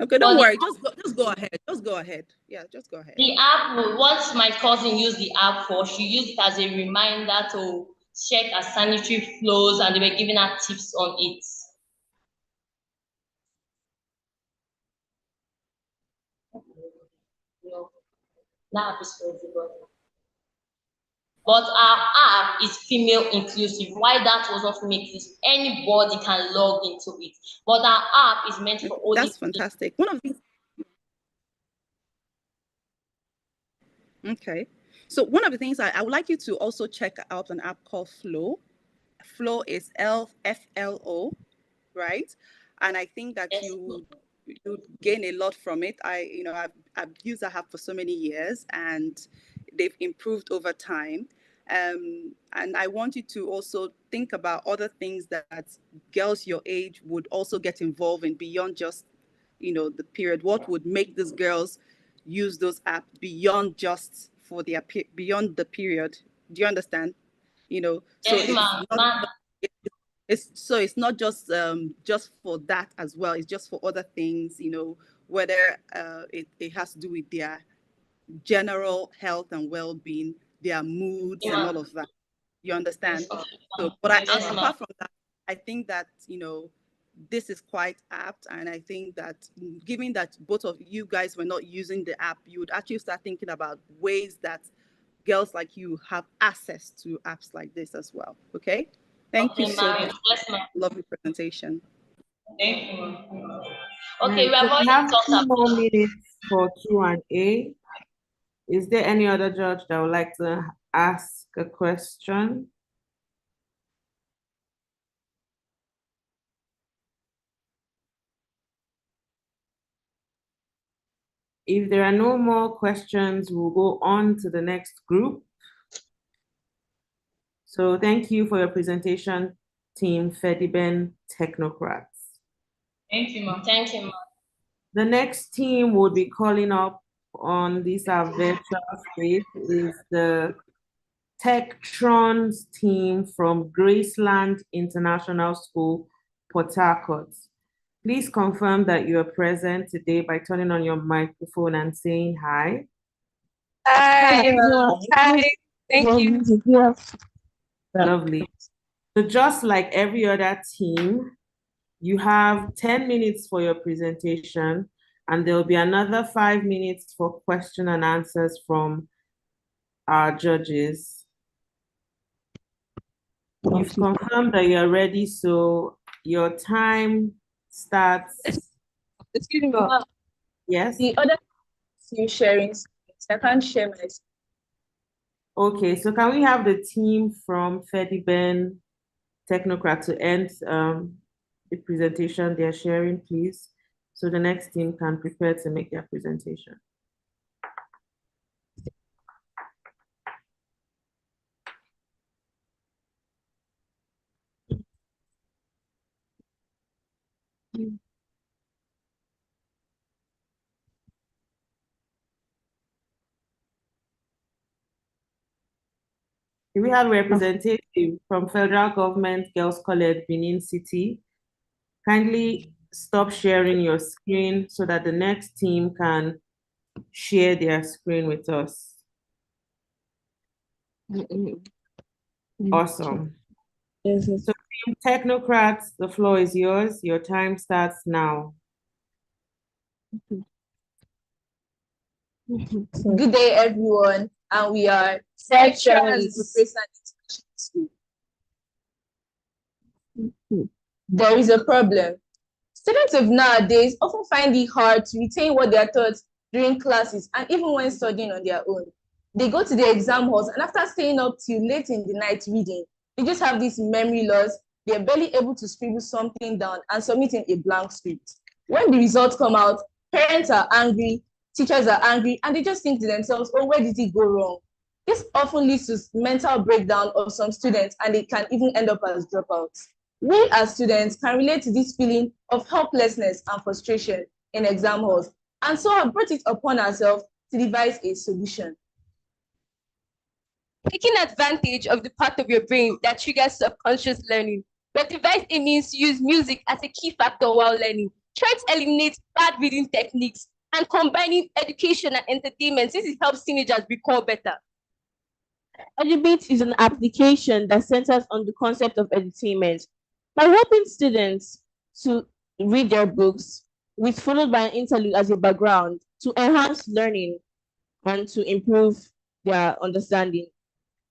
Okay, don't But worry. Just go ahead. Just go ahead. Yeah, just go ahead. the app, what my cousin used the app for, she used it as a reminder to check her sanitary flows, and they were giving her tips on it. That app is for everybody. But our app is female inclusive. Why that was not female inclusive? Anybody can log into it. But our app is meant for only. That's fantastic. One of these. Okay. So one of the things I would like you to also check out an app called Flow. Flow is FLO, right? And I think that you gain a lot from it. I've used that app for so many years, and they've improved over time. And I want you to also think about other things that girls your age would also get involved in beyond just, the period. What would make these girls use those apps beyond just for their beyond the period? Do you understand? So Yes, ma'am. it's not just for that as well. It's just for other things, whether it has to do with their general health and well-being, their moods and all of that. You understand? So, but apart from that, I think that this is quite apt, and I think that given that both of you guys were not using the app, you would actually start thinking about ways that girls like you have access to apps like this as well. Okay? Thank you so much. Yes, ma'am. Lovely presentation. Thank you. Right, Okay, we have so we already have talked 2 about. more minutes for Q&A. Is there any other judge that would like to ask a question? If there are no more questions, we'll go on to the next group. So thank you for your presentation, Team Fedy Technocrats. Thank you, ma'am. Thank you, ma'am. The next team we'll be calling up on this virtual space is the Techtron's team from Graceland International School, Port Harcourt. Please confirm that you are present today by turning on your microphone and saying hi. Hi. Hi. Thank you. Lovely. So just like every other team, you have 10 minutes for your presentation, and there'll be another 5 minutes for question and answers from our judges. You've confirmed that you're ready, so your time starts. Excuse me. Yes. The other team sharing screens. I can't share my screen. Okay, so can we have the team from Fedy Technocrat to end the presentation they're sharing, please? So the next team can prepare to make their presentation. We have a representative from Federal Government Girls College, Benin City. Kindly stop sharing your screen so that the next team can share their screen with us. Awesome. So Team Technocrats, the floor is yours. Your time starts now. Good day, everyone. And we are Techron School. There is a problem. Students of nowadays often find it hard to retain what they are taught during classes and even when studying on their own. They go to the exam halls, and after staying up till late in the night reading, they just have this memory loss they're barely able to scribble something down and submitting a blank script. When the results come out, parents are angry, teachers are angry, and they just think to themselves, oh, where did it go wrong? This often leads to mental breakdown of some students, and they can even end up as dropouts. We as students can relate to this feeling of helplessness and frustration in exam halls, and so have brought it upon ourselves to devise a solution. Taking advantage of the part of your brain that triggers subconscious learning, we have devised a means to use music as a key factor while learning. Try to eliminate bad reading techniques and combining education and entertainment since it helps teenagers recall better. Edubit is an application that centers on the concept of edutainment by helping students to read their books, with followed by an interlude as a background to enhance learning and to improve their understanding.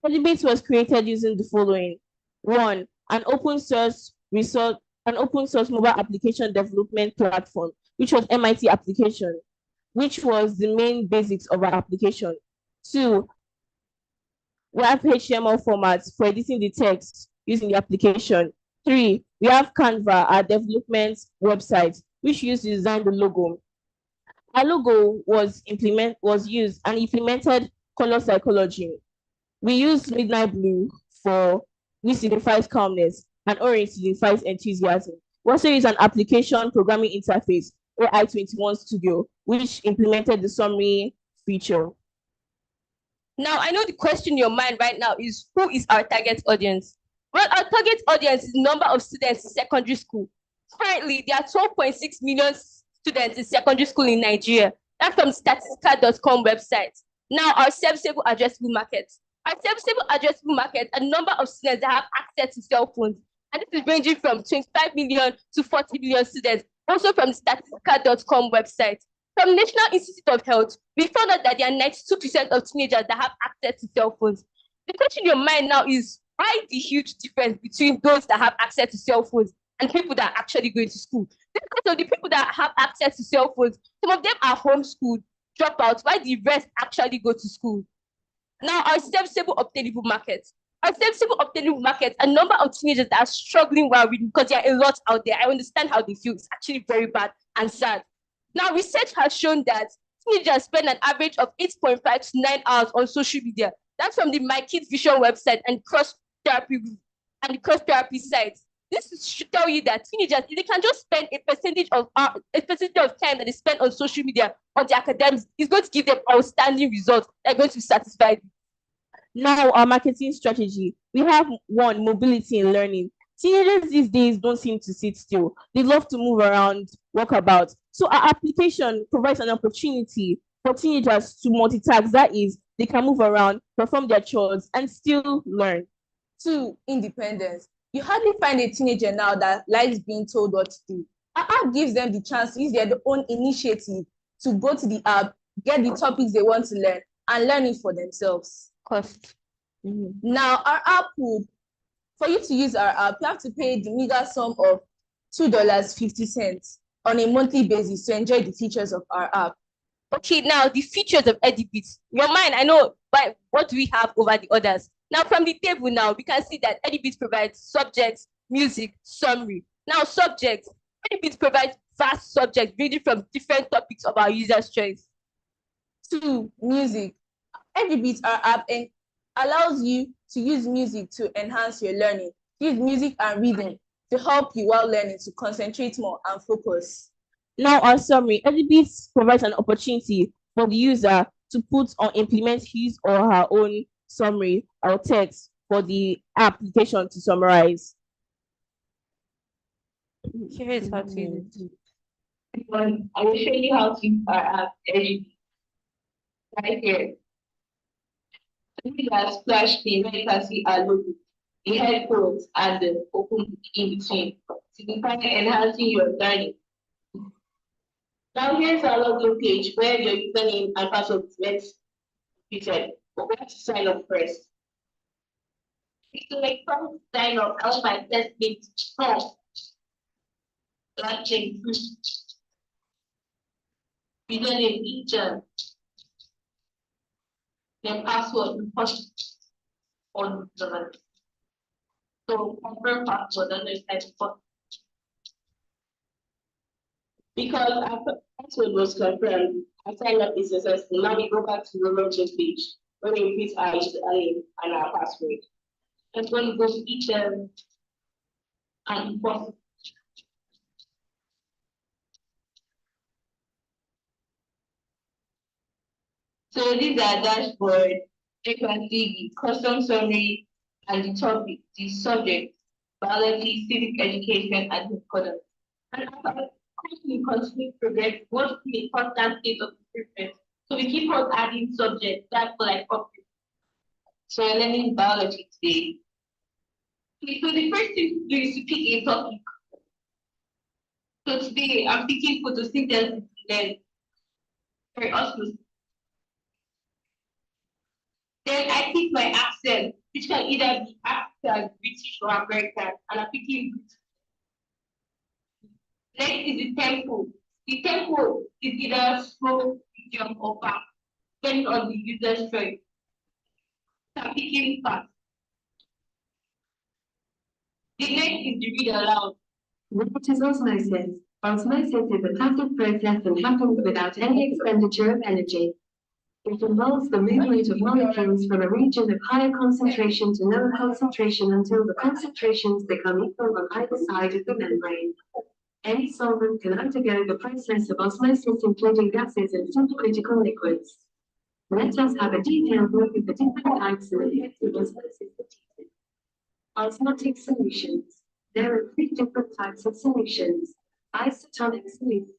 Edubit was created using the following: one, an open source mobile application development platform, which was MIT application, which was the main basics of our application. Two, we have HTML formats for editing the text using the application. Three, we have Canva, our development website, which used to design the logo. Our logo was used and implemented color psychology. We use midnight blue which signifies calmness, and orange signifies enthusiasm. We also use an application programming interface, or I-21 Studio, which implemented the summary feature. Now, I know the question in your mind right now is, who is our target audience? Well, our target audience is the number of students in secondary school. Currently, there are 12.6 million students in secondary school in Nigeria. That's from statistica.com website. Now, our serviceable addressable market. Our serviceable addressable market are the number of students that have access to cell phones. And this is ranging from 25 million to 40 million students, also from the statistica.com website. From National Institute of Health, we found out that there are 92% of teenagers that have access to cell phones. The question in your mind now is, why the huge difference between those that have access to cell phones and people that are actually going to school? Because of the people that have access to cell phones, some of them are homeschooled, dropouts, while the rest actually go to school. Now, our serviceable obtainable market. Our serviceable obtainable market, a number of teenagers that are struggling while reading, because there are a lot out there. I understand how they feel. It's actually very bad and sad. Now, research has shown that teenagers spend an average of 8.5 to 9 hours on social media. That's from the My Kids Vision website and cross therapy site. This should tell you that teenagers, if they can just spend a percentage of time that they spend on social media on the academics, it's going to give them outstanding results. They're going to be satisfied. Now, our marketing strategy. We have one, mobility in learning. Teenagers these days don't seem to sit still. They love to move around, walk about. So our application provides an opportunity for teenagers to multitask. That is, they can move around, perform their chores, and still learn. Two, independence. You hardly find a teenager now that likes being told what to do. Our app gives them the chance to use their own initiative to go to the app, get the topics they want to learn, and learn it for themselves. Cost. Now, our app for you to use our app, you have to pay the meager sum of $2.50 on a monthly basis to enjoy the features of our app. Okay, now the features of Edubit. Your mind, I know, but what do we have over the others? Now, from the table now, we can see that Edubit provides subjects, music, summary. Now, subjects. Edubit provides vast subjects ranging from different topics of our user's choice. Two, music. Edubit, our app, allows you to use music to enhance your learning. Use music and reading to help you while learning to concentrate more and focus. Now, our summary. Edubit provides an opportunity for the user to implement his or her own summary or text for the application to summarize. Here's how to use it. I will show you how to use our app right here. We have splash screen where you can see our logo, the head codes, and the open in between. Signifying enhancing your learning. Now here's our login page where your username and password is repeated. But we have to sign up first. To make some sign up, I'll my test it first. Launching. Username teacher. Then password first on the So confirm password and then type because after password was confirmed, I signed up is successful. Now we go back to the login page where we increase our username and our password. And when you go to each and import. So these are dashboard. You can see the custom summary and the topic, the subject, biology, civic education, and the product. And after we continue progress, what's the constant state of improvement? So we keep on adding subjects that's like topic. So we're learning biology today. Okay, so the first thing to do is to pick a topic. So today I'm picking photosynthesis then for osmosis. Then I pick my accent, which can either be African, British, or American, and I'm picking British. Next is the tempo. The tempo is either slow, medium, or fast, depending on the user's choice. So I'm picking fast. The next is the read aloud. What is osmosis? Osmosis is a passive process and happens without any expenditure of energy. It involves the movement of molecules from a region of higher concentration to lower concentration until the concentrations become equal on either side of the membrane. Any solvent can undergo the process of osmosis, including gases and supercritical liquids. Let us have a detailed look at the different types of effective osmosis. Osmotic solutions. There are 3 different types of solutions. Isotonic solutions.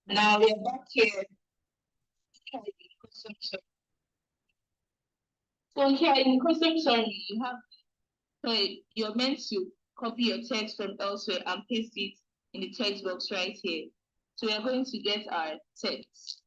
Now we are back here. So here in custom summary, you have, so you're meant to copy your text from elsewhere and paste it in the text box right here. So we are going to get our text.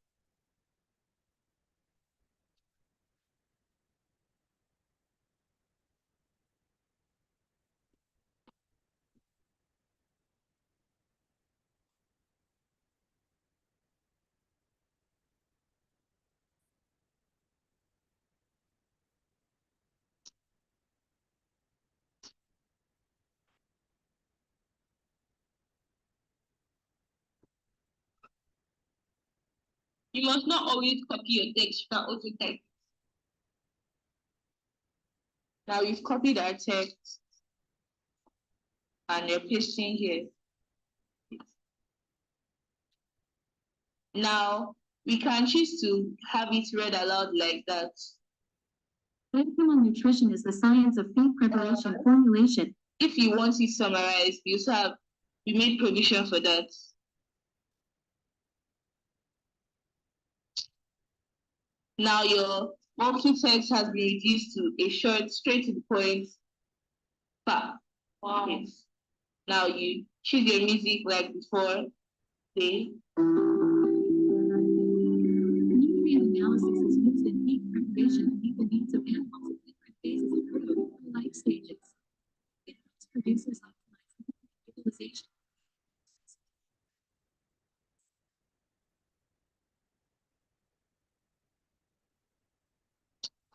You must not always copy your text, you can also type. Now we've copied our text and you're pasting here. Now we can choose to have it read aloud like that. Optimal nutrition is the science of food preparation and formulation. If you want it summarized, we made provision for that. Now your bulky text has been reduced to a short, straight to the point. Wow. Yes. Now you choose your music like before. Play. Nutrient analysis is used in feed preparation to meet the needs of animals in different phases of growth and life stages. It helps producers optimize utilization.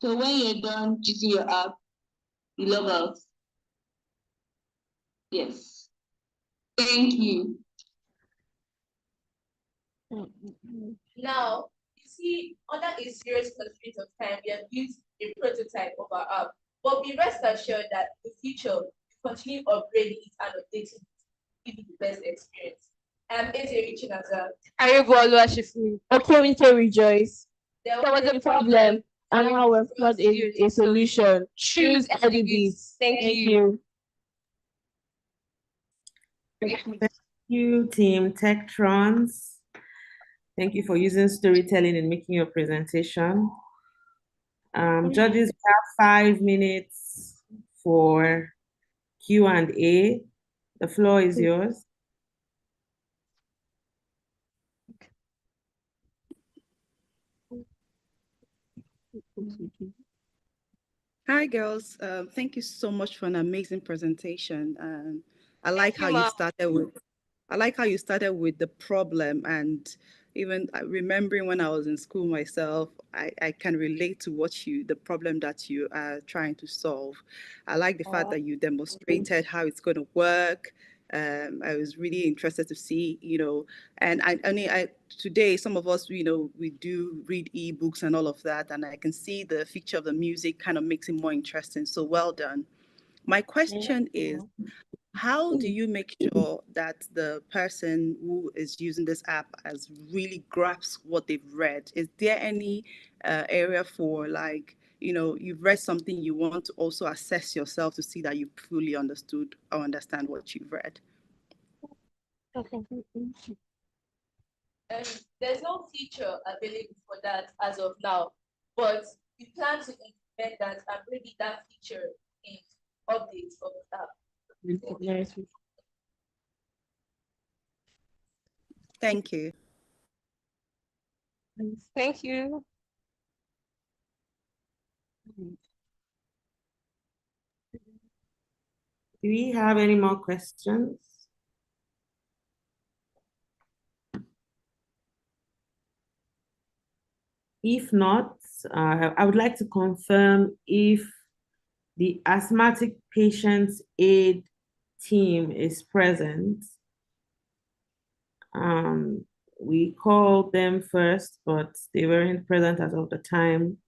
So when you're done using your app, you log out. Yes. Thank you. Now, you see, under a serious constraint of time, we have built a prototype of our app. But be rest assured that in the future, we continue upgrading it and updating it to give you the best experience. I'm AJ reaching as a Okay, we can rejoice. There was a problem, and now we've got a solution. Choose LDBs. Thank you. Thank you, Team Techtrons. Thank you for using storytelling in making your presentation. Judges, we have 5 minutes for Q&A. The floor is yours. Hi, girls. Thank you so much for an amazing presentation. I like how you started with the problem and even remembering when I was in school myself, I can relate to the problem that you are trying to solve. I like the fact that you demonstrated how it's going to work. I was really interested to see, and today some of us, we do read ebooks and all of that, and I can see the feature of the music kind of makes it more interesting. So well done. My question is, how do you make sure that the person who is using this app has really grasped what they've read? Is there any area for, like, you've read something, you want to also assess yourself to see that you fully understood or understand what you've read? There's no feature available for that as of now, but we plan to implement that and bring in that feature in updates of the app. Thank you. Thank you. Do we have any more questions? If not, I would like to confirm if the asthmatic patients aid team is present. We called them first, but they weren't present as of the time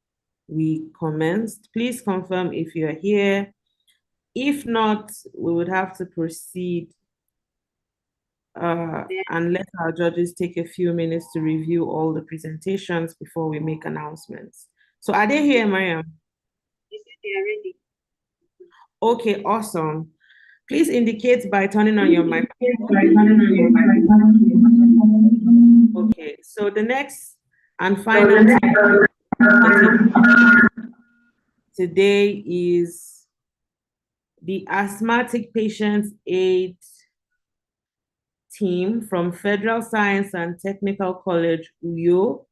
we commenced. Please confirm if you're here. If not, we would have to proceed and let our judges take a few minutes to review all the presentations before we make announcements. So are they here, Mariam? They said they are ready. Okay, awesome. Please indicate by turning on your mic. Okay, so the next and final today is the Asthmatic Patients Aid team from Federal Science and Technical College, Uyo.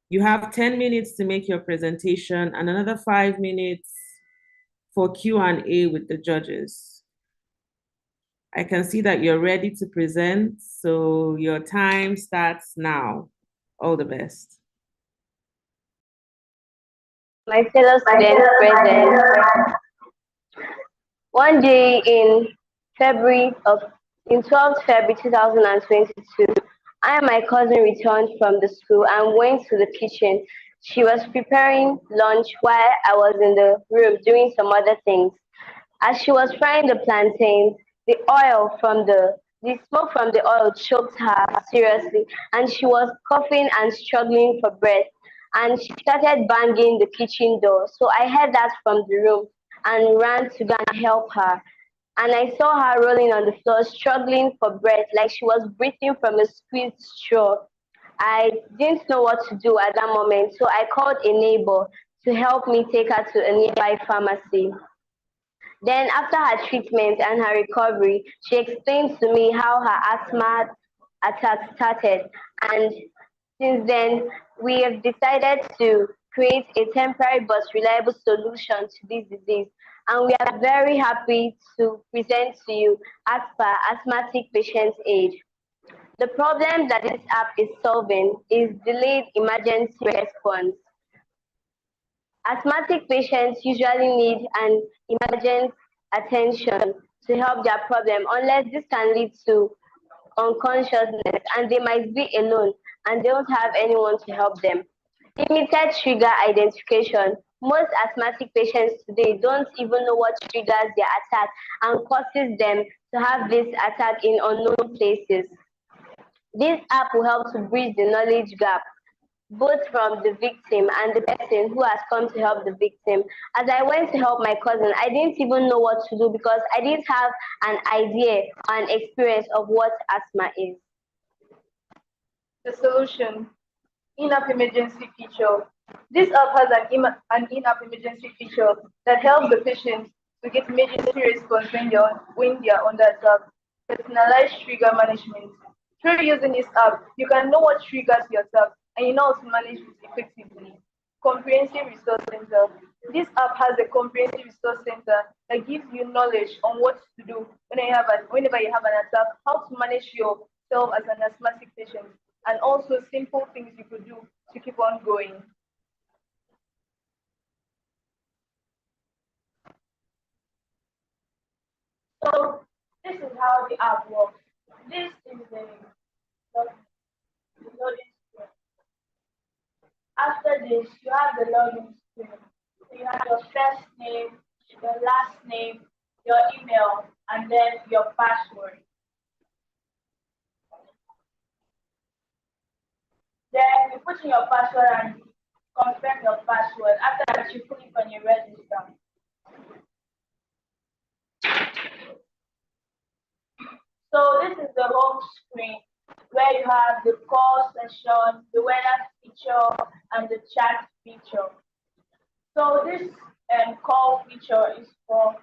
You have 10 minutes to make your presentation and another 5 minutes for Q&A with the judges. I can see that you're ready to present, so your time starts now. All the best. My fellow students present. One day in 12th February 2022, I and my cousin returned from the school and went to the kitchen. She was preparing lunch while I was in the room doing some other things. As she was frying the plantains, the smoke from the oil choked her seriously, and she was coughing and struggling for breath. And she started banging the kitchen door. So I heard that from the room and ran to go and help her. And I saw her rolling on the floor, struggling for breath, like she was breathing from a squeezed straw. I didn't know what to do at that moment, so I called a neighbor to help me take her to a nearby pharmacy. Then, after her treatment and her recovery, she explained to me how her asthma attack started. And since then, we have decided to create a temporary but reliable solution to this disease. And we are very happy to present to you ASPA, Asthmatic Patients Aid. The problem that this app is solving is delayed emergency response. Asthmatic patients usually need an emergent attention to help their problem, unless this can lead to unconsciousness and they might be alone and they don't have anyone to help them. Limited trigger identification. Most asthmatic patients today don't even know what triggers their attack and causes them to have this attack in unknown places. This app will help to bridge the knowledge gap, both from the victim and the person who has come to help the victim. As I went to help my cousin, I didn't even know what to do because I didn't have an idea or an experience of what asthma is. The solution, in-app emergency feature. This app has an in-app emergency feature that helps the patient to get emergency response when they are under attack. Personalized trigger management. Through using this app, you can know what triggers your attack and you know how to manage it effectively. Comprehensive Resource Center. This app has a comprehensive resource center that gives you knowledge on what to do whenever you have an attack, how to manage yourself as an asthmatic patient, and also simple things you could do to keep on going. So this is how the app works. This is the loading screen. After this, you have the login screen. So you have your first name, your last name, your email, and then your password. Then you put in your password and confirm your password. After that, you click on your register. So this is the home screen where you have the call session, the weather feature, and the chat feature. So this call feature is for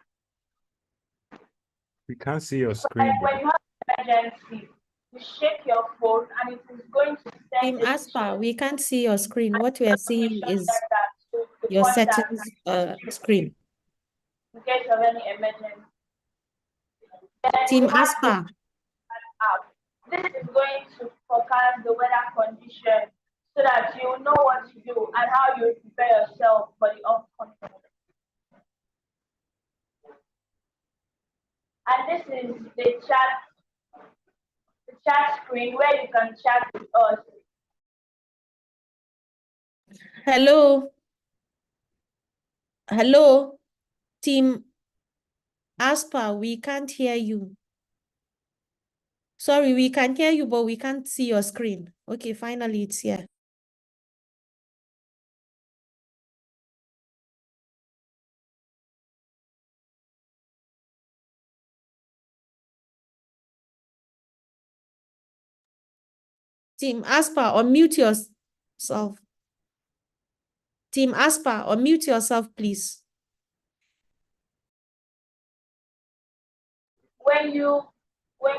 We can't see your screen. when you have an emergency, you shake your phone and it is going to send Team Aspa, we can't see your screen. What we are seeing is your settings screen. in case of any emergency. Then Team you have Aspa. app. This is going to forecast the weather condition so that you know what to do and how you prepare yourself for the upcoming. And this is the chat screen where you can chat with us. Hello. Hello, Team Aspa, we can't hear you. Sorry, we can hear you, but we can't see your screen. Okay, finally it's here. Team Aspa, unmute yourself. Team Aspa, unmute yourself, please. When you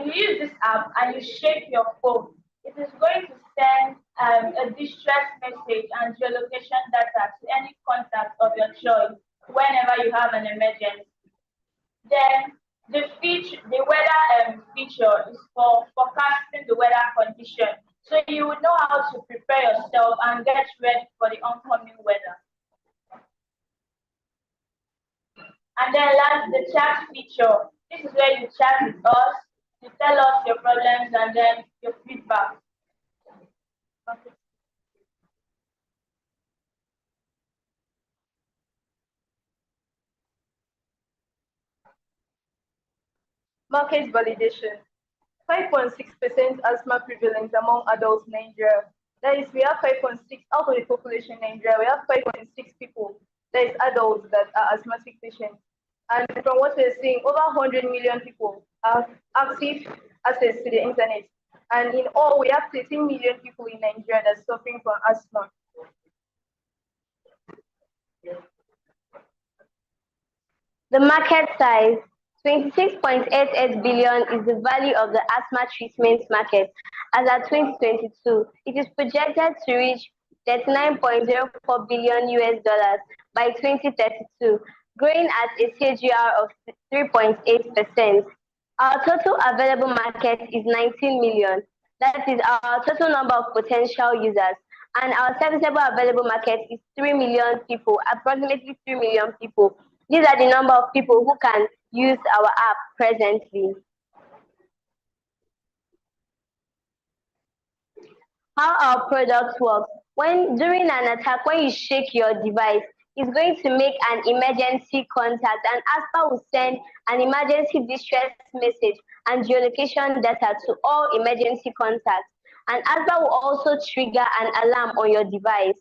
use this app and you shake your phone, it is going to send a distress message and geolocation data to any contact of your choice whenever you have an emergency. Then the weather feature is for forecasting the weather condition. So you will know how to prepare yourself and get ready for the oncoming weather. And then last, the chat feature. This is where you chat with us, you tell us your problems and then your feedback. Okay. Market validation. 5.6% asthma prevalence among adults in Nigeria. That is, we have 5.6 out of the population in Nigeria. We have 5.6 people, that is adults, that are asthmatic patients. And from what we're seeing, over 100 million people have active access to the internet. And in all, we have 13 million people in Nigeria that are suffering from asthma. The market size, 26.88 billion is the value of the asthma treatment market as at 2022. It is projected to reach $39.04 billion US dollars by 2032, growing at a CAGR of 3.8%. Our total available market is 19 million. That is our total number of potential users. And our serviceable available market is 3 million people, approximately 3 million people. These are the number of people who can use our app presently. How our product works. During an attack, when you shake your device, it's going to make an emergency contact, and ASPA will send an emergency distress message and geolocation data to all emergency contacts. And ASPA will also trigger an alarm on your device.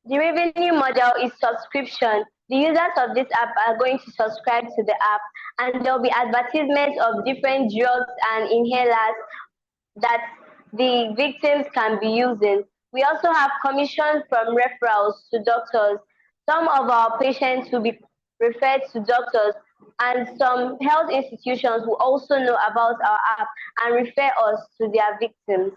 The revenue model is subscription. The users of this app are going to subscribe to the app, and there will be advertisements of different drugs and inhalers that the victims can be using. We also have commissions from referrals to doctors. Some of our patients will be referred to doctors, and some health institutions will also know about our app and refer us to their victims.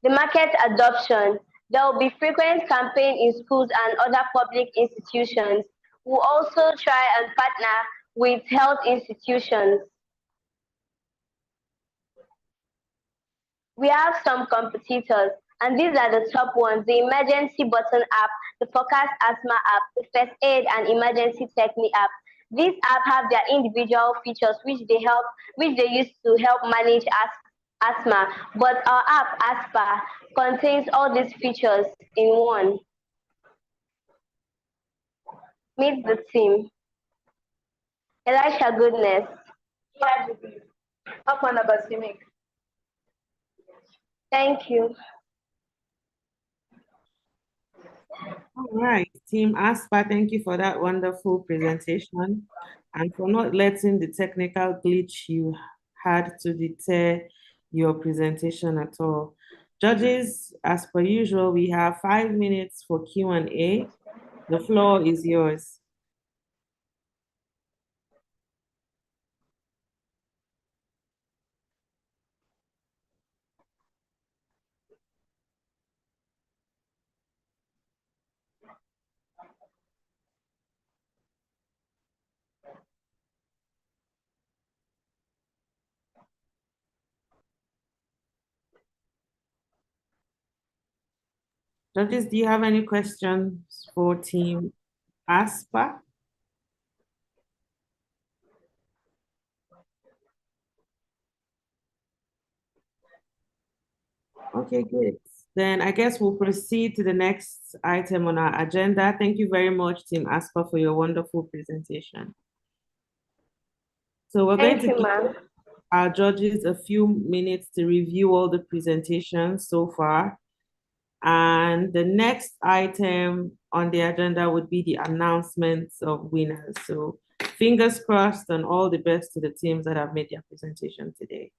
The market adoption. There will be frequent campaigns in schools and other public institutions. We'll also try and partner with health institutions. We have some competitors, and these are the top ones: the emergency button app, the forecast asthma app, the first aid and emergency technique app. These apps have their individual features which they use to help manage asthma. But our app, ASPA, contains all these features in one. Meet the team. Elisha Goodness. Thank you. All right, Team ASPA, thank you for that wonderful presentation and for not letting the technical glitch you had to deter your presentation at all. Judges, as per usual, we have 5 minutes for Q&A. The floor is yours. Judges, do you have any questions for Team ASPA? Okay, good. Then I guess we'll proceed to the next item on our agenda. Thank you very much, Team ASPA, for your wonderful presentation. So we're going to give our judges a few minutes to review all the presentations so far. And the next item on the agenda would be the announcements of winners. So fingers crossed and all the best to the teams that have made their presentation today.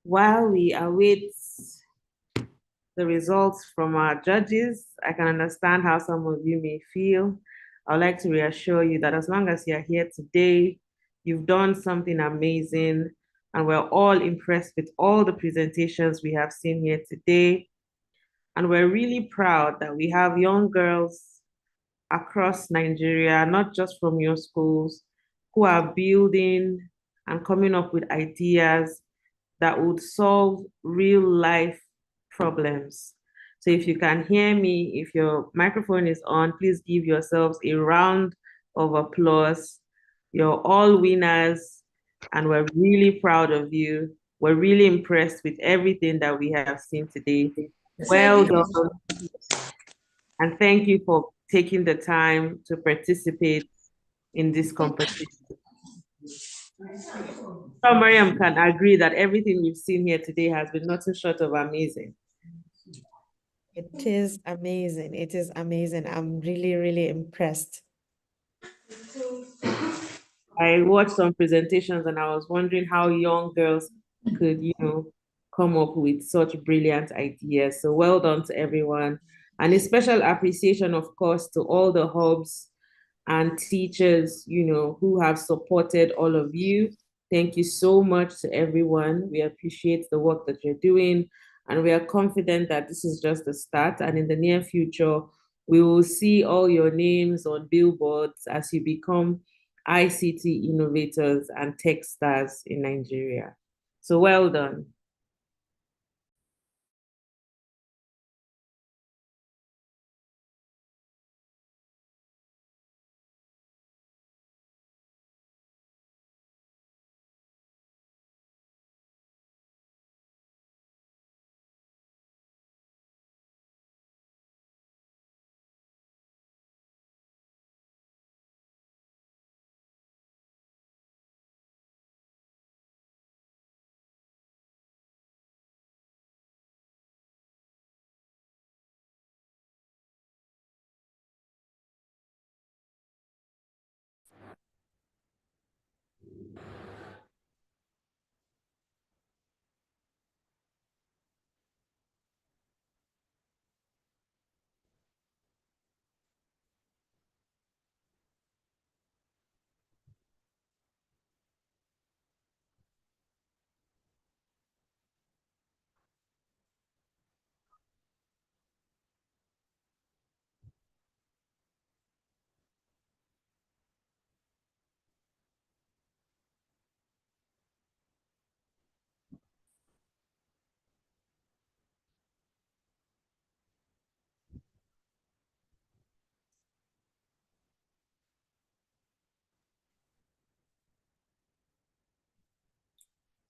while we await the results from our judges, I can understand how some of you may feel. I would like to reassure you that as long as you're here today, you've done something amazing, and we're all impressed with all the presentations we have seen here today. And we're really proud that we have young girls across Nigeria, not just from your schools, who are building and coming up with ideas that would solve real life problems. So if you can hear me, if your microphone is on, please give yourselves a round of applause. You're all winners, and we're really proud of you. We're really impressed with everything that we have seen today. Well done. And thank you for taking the time to participate in this competition. So Mariam can agree that everything we've seen here today has been nothing short of amazing. It is amazing. It is amazing. I'm really, really impressed. I watched some presentations and I was wondering how young girls could, come up with such brilliant ideas. So well done to everyone. And a special appreciation, of course, to all the hubs and teachers, who have supported all of you. Thank you so much to everyone. We appreciate the work that you're doing, and we are confident that this is just the start. And in the near future, we will see all your names on billboards as you become ICT innovators and tech stars in Nigeria. So well done.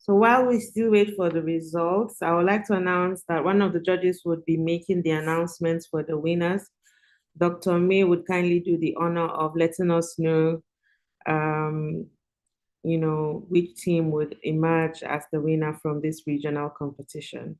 So while we still wait for the results, I would like to announce that one of the judges would be making the announcements for the winners. Dr. May would kindly do the honor of letting us know, which team would emerge as the winner from this regional competition.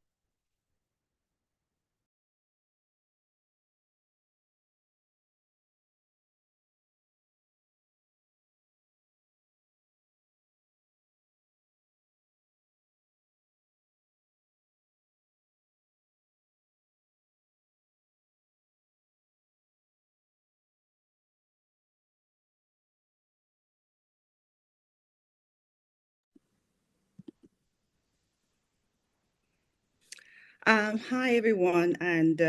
Hi, everyone, and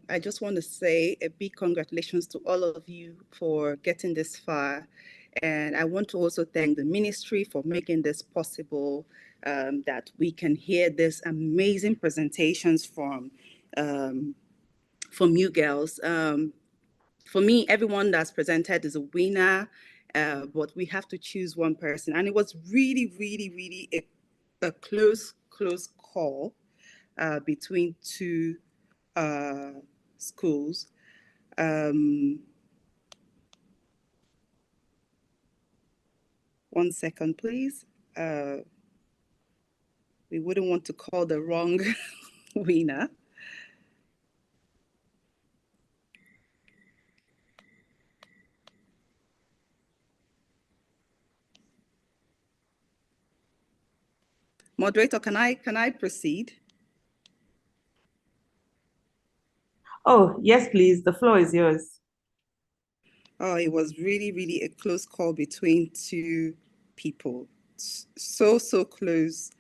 I just want to say a big congratulations to all of you for getting this far. And I want to also thank the ministry for making this possible, that we can hear these amazing presentations from you girls. For me, everyone that's presented is a winner, but we have to choose one person. And it was really, really, really a close call. Between two schools. 1 second, please. We wouldn't want to call the wrong winner. Moderator, can I proceed? Oh, yes, please. The floor is yours. Oh, it was really, really a close call between two people. So close.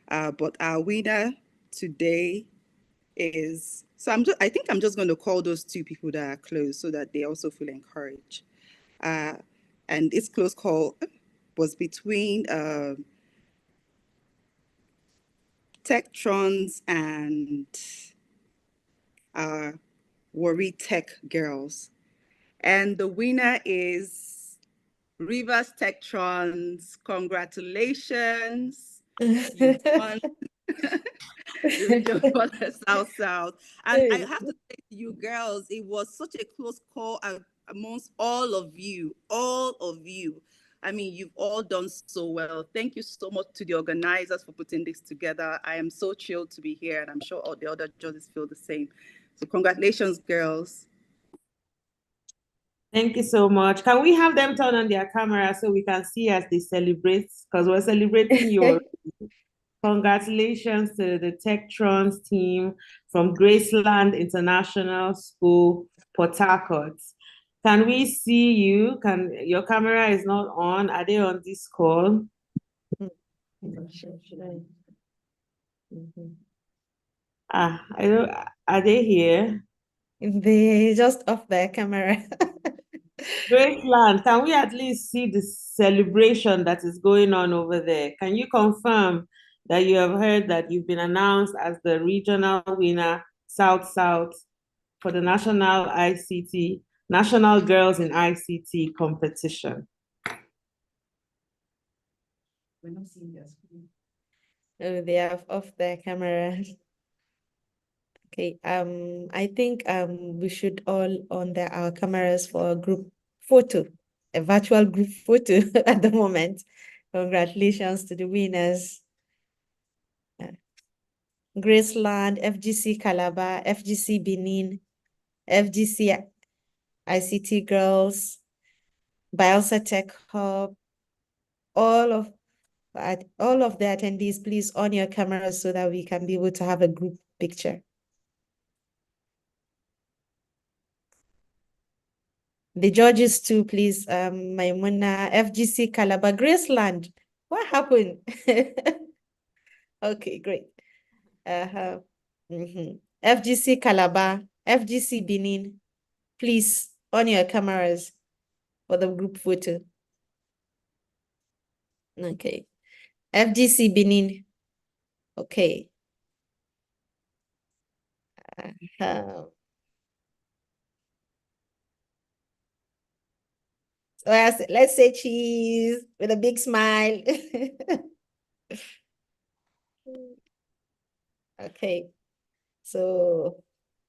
But our winner today is, I think I'm just going to call those two people that are close so that they also feel encouraged. And this close call was between Techtrons and our Worry Tech girls. And the winner is Rivers Techtrons. Congratulations. You won the region for the South. And I have to say to you girls, it was such a close call amongst all of you. I mean, you've all done so well. Thank you so much to the organizers for putting this together. I am so thrilled to be here, and I'm sure all the other judges feel the same. So congratulations, girls. Thank you so much. Can we have them turn on their camera so we can see as they celebrate? Because we're celebrating your congratulations to the Techtrons team from Graceland International School, Port Harcourt. Can we see you? Your camera is not on. Are they on this call? I don't, are they here? They just off their camera. Graceland, can we at least see the celebration that is going on over there? Can you confirm that you have heard that you've been announced as the regional winner, South-South, for the National Girls in ICT Competition? We're not seeing their screen. Oh, they have off their cameras. Okay, I think we should all on our cameras for a group photo, a virtual group photo at the moment. Congratulations to the winners. Graceland, FGC Calabar, FGC Benin, FGC ICT Girls, Bielsa Tech Hub, all of the attendees, please on your cameras so that we can be able to have a group picture. The judges too, please, Maimuna, FGC Calabar, Graceland. What happened? Okay, great. FGC Calabar, FGC Benin, please on your cameras for the group photo. Okay. FGC Benin. Okay. So let's say cheese with a big smile. Okay. So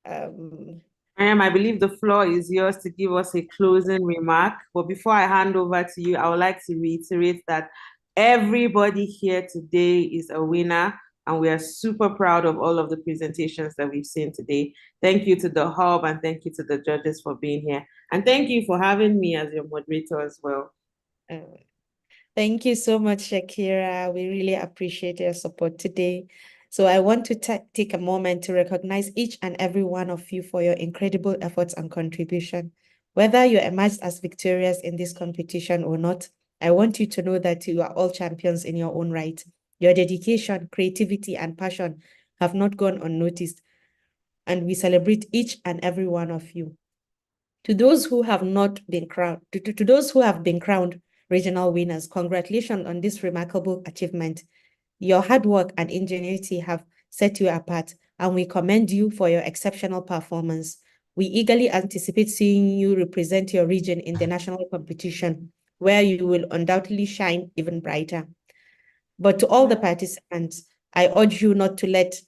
Miriam, I believe the floor is yours to give us a closing remark. But before I hand over to you, I would like to reiterate that everybody here today is a winner, and we are super proud of all of the presentations that we've seen today. Thank you to the Hub, and thank you to the judges for being here. And thank you for having me as your moderator as well. Thank you so much, Shakira. We really appreciate your support today. So I want to take a moment to recognize each and every one of you for your incredible efforts and contribution. Whether you emerged as victorious in this competition or not, I want you to know that you are all champions in your own right. Your dedication, creativity, and passion have not gone unnoticed, and we celebrate each and every one of you. To those who have not been crowned, to those who have been crowned regional winners, congratulations on this remarkable achievement. Your hard work and ingenuity have set you apart, and we commend you for your exceptional performance. We eagerly anticipate seeing you represent your region in the national competition, where you will undoubtedly shine even brighter. But to all the participants, I urge you not to let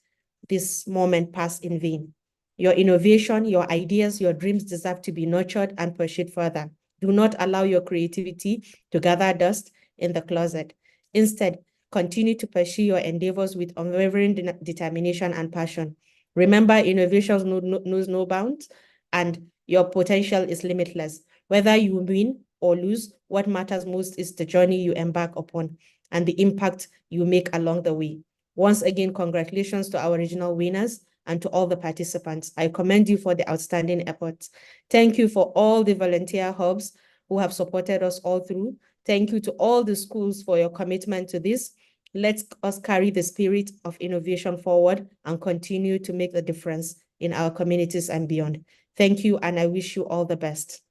this moment pass in vain. Your innovation, your ideas, your dreams deserve to be nurtured and pursued further. Do not allow your creativity to gather dust in the closet. Instead, continue to pursue your endeavors with unwavering determination and passion. Remember, innovation knows no bounds, and your potential is limitless. Whether you win or lose, what matters most is the journey you embark upon and the impact you make along the way. Once again, congratulations to our regional winners and to all the participants. I commend you for the outstanding efforts. Thank you for all the volunteer hubs who have supported us all through. Thank you to all the schools for your commitment to this. Let us carry the spirit of innovation forward and continue to make a difference in our communities and beyond. Thank you, and I wish you all the best.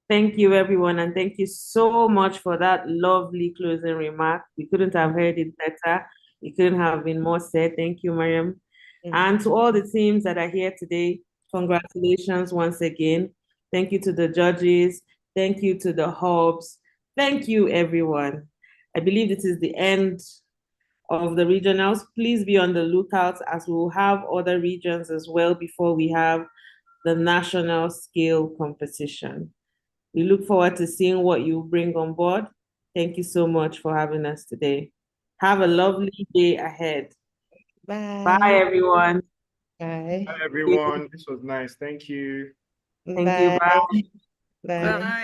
Thank you, everyone, and thank you so much for that lovely closing remark. We couldn't have heard it better. It couldn't have been more said. Thank you, Mariam. And to all the teams that are here today, congratulations once again. Thank you to the judges. Thank you to the hubs. Thank you, everyone. I believe this is the end of the regionals. Please be on the lookout as we will have other regions as well before we have the national scale competition. We look forward to seeing what you bring on board. Thank you so much for having us today. Have a lovely day ahead. Bye. Bye, everyone. Bye. Hi, everyone. This was nice. Thank you. Thank you. Bye. Bye.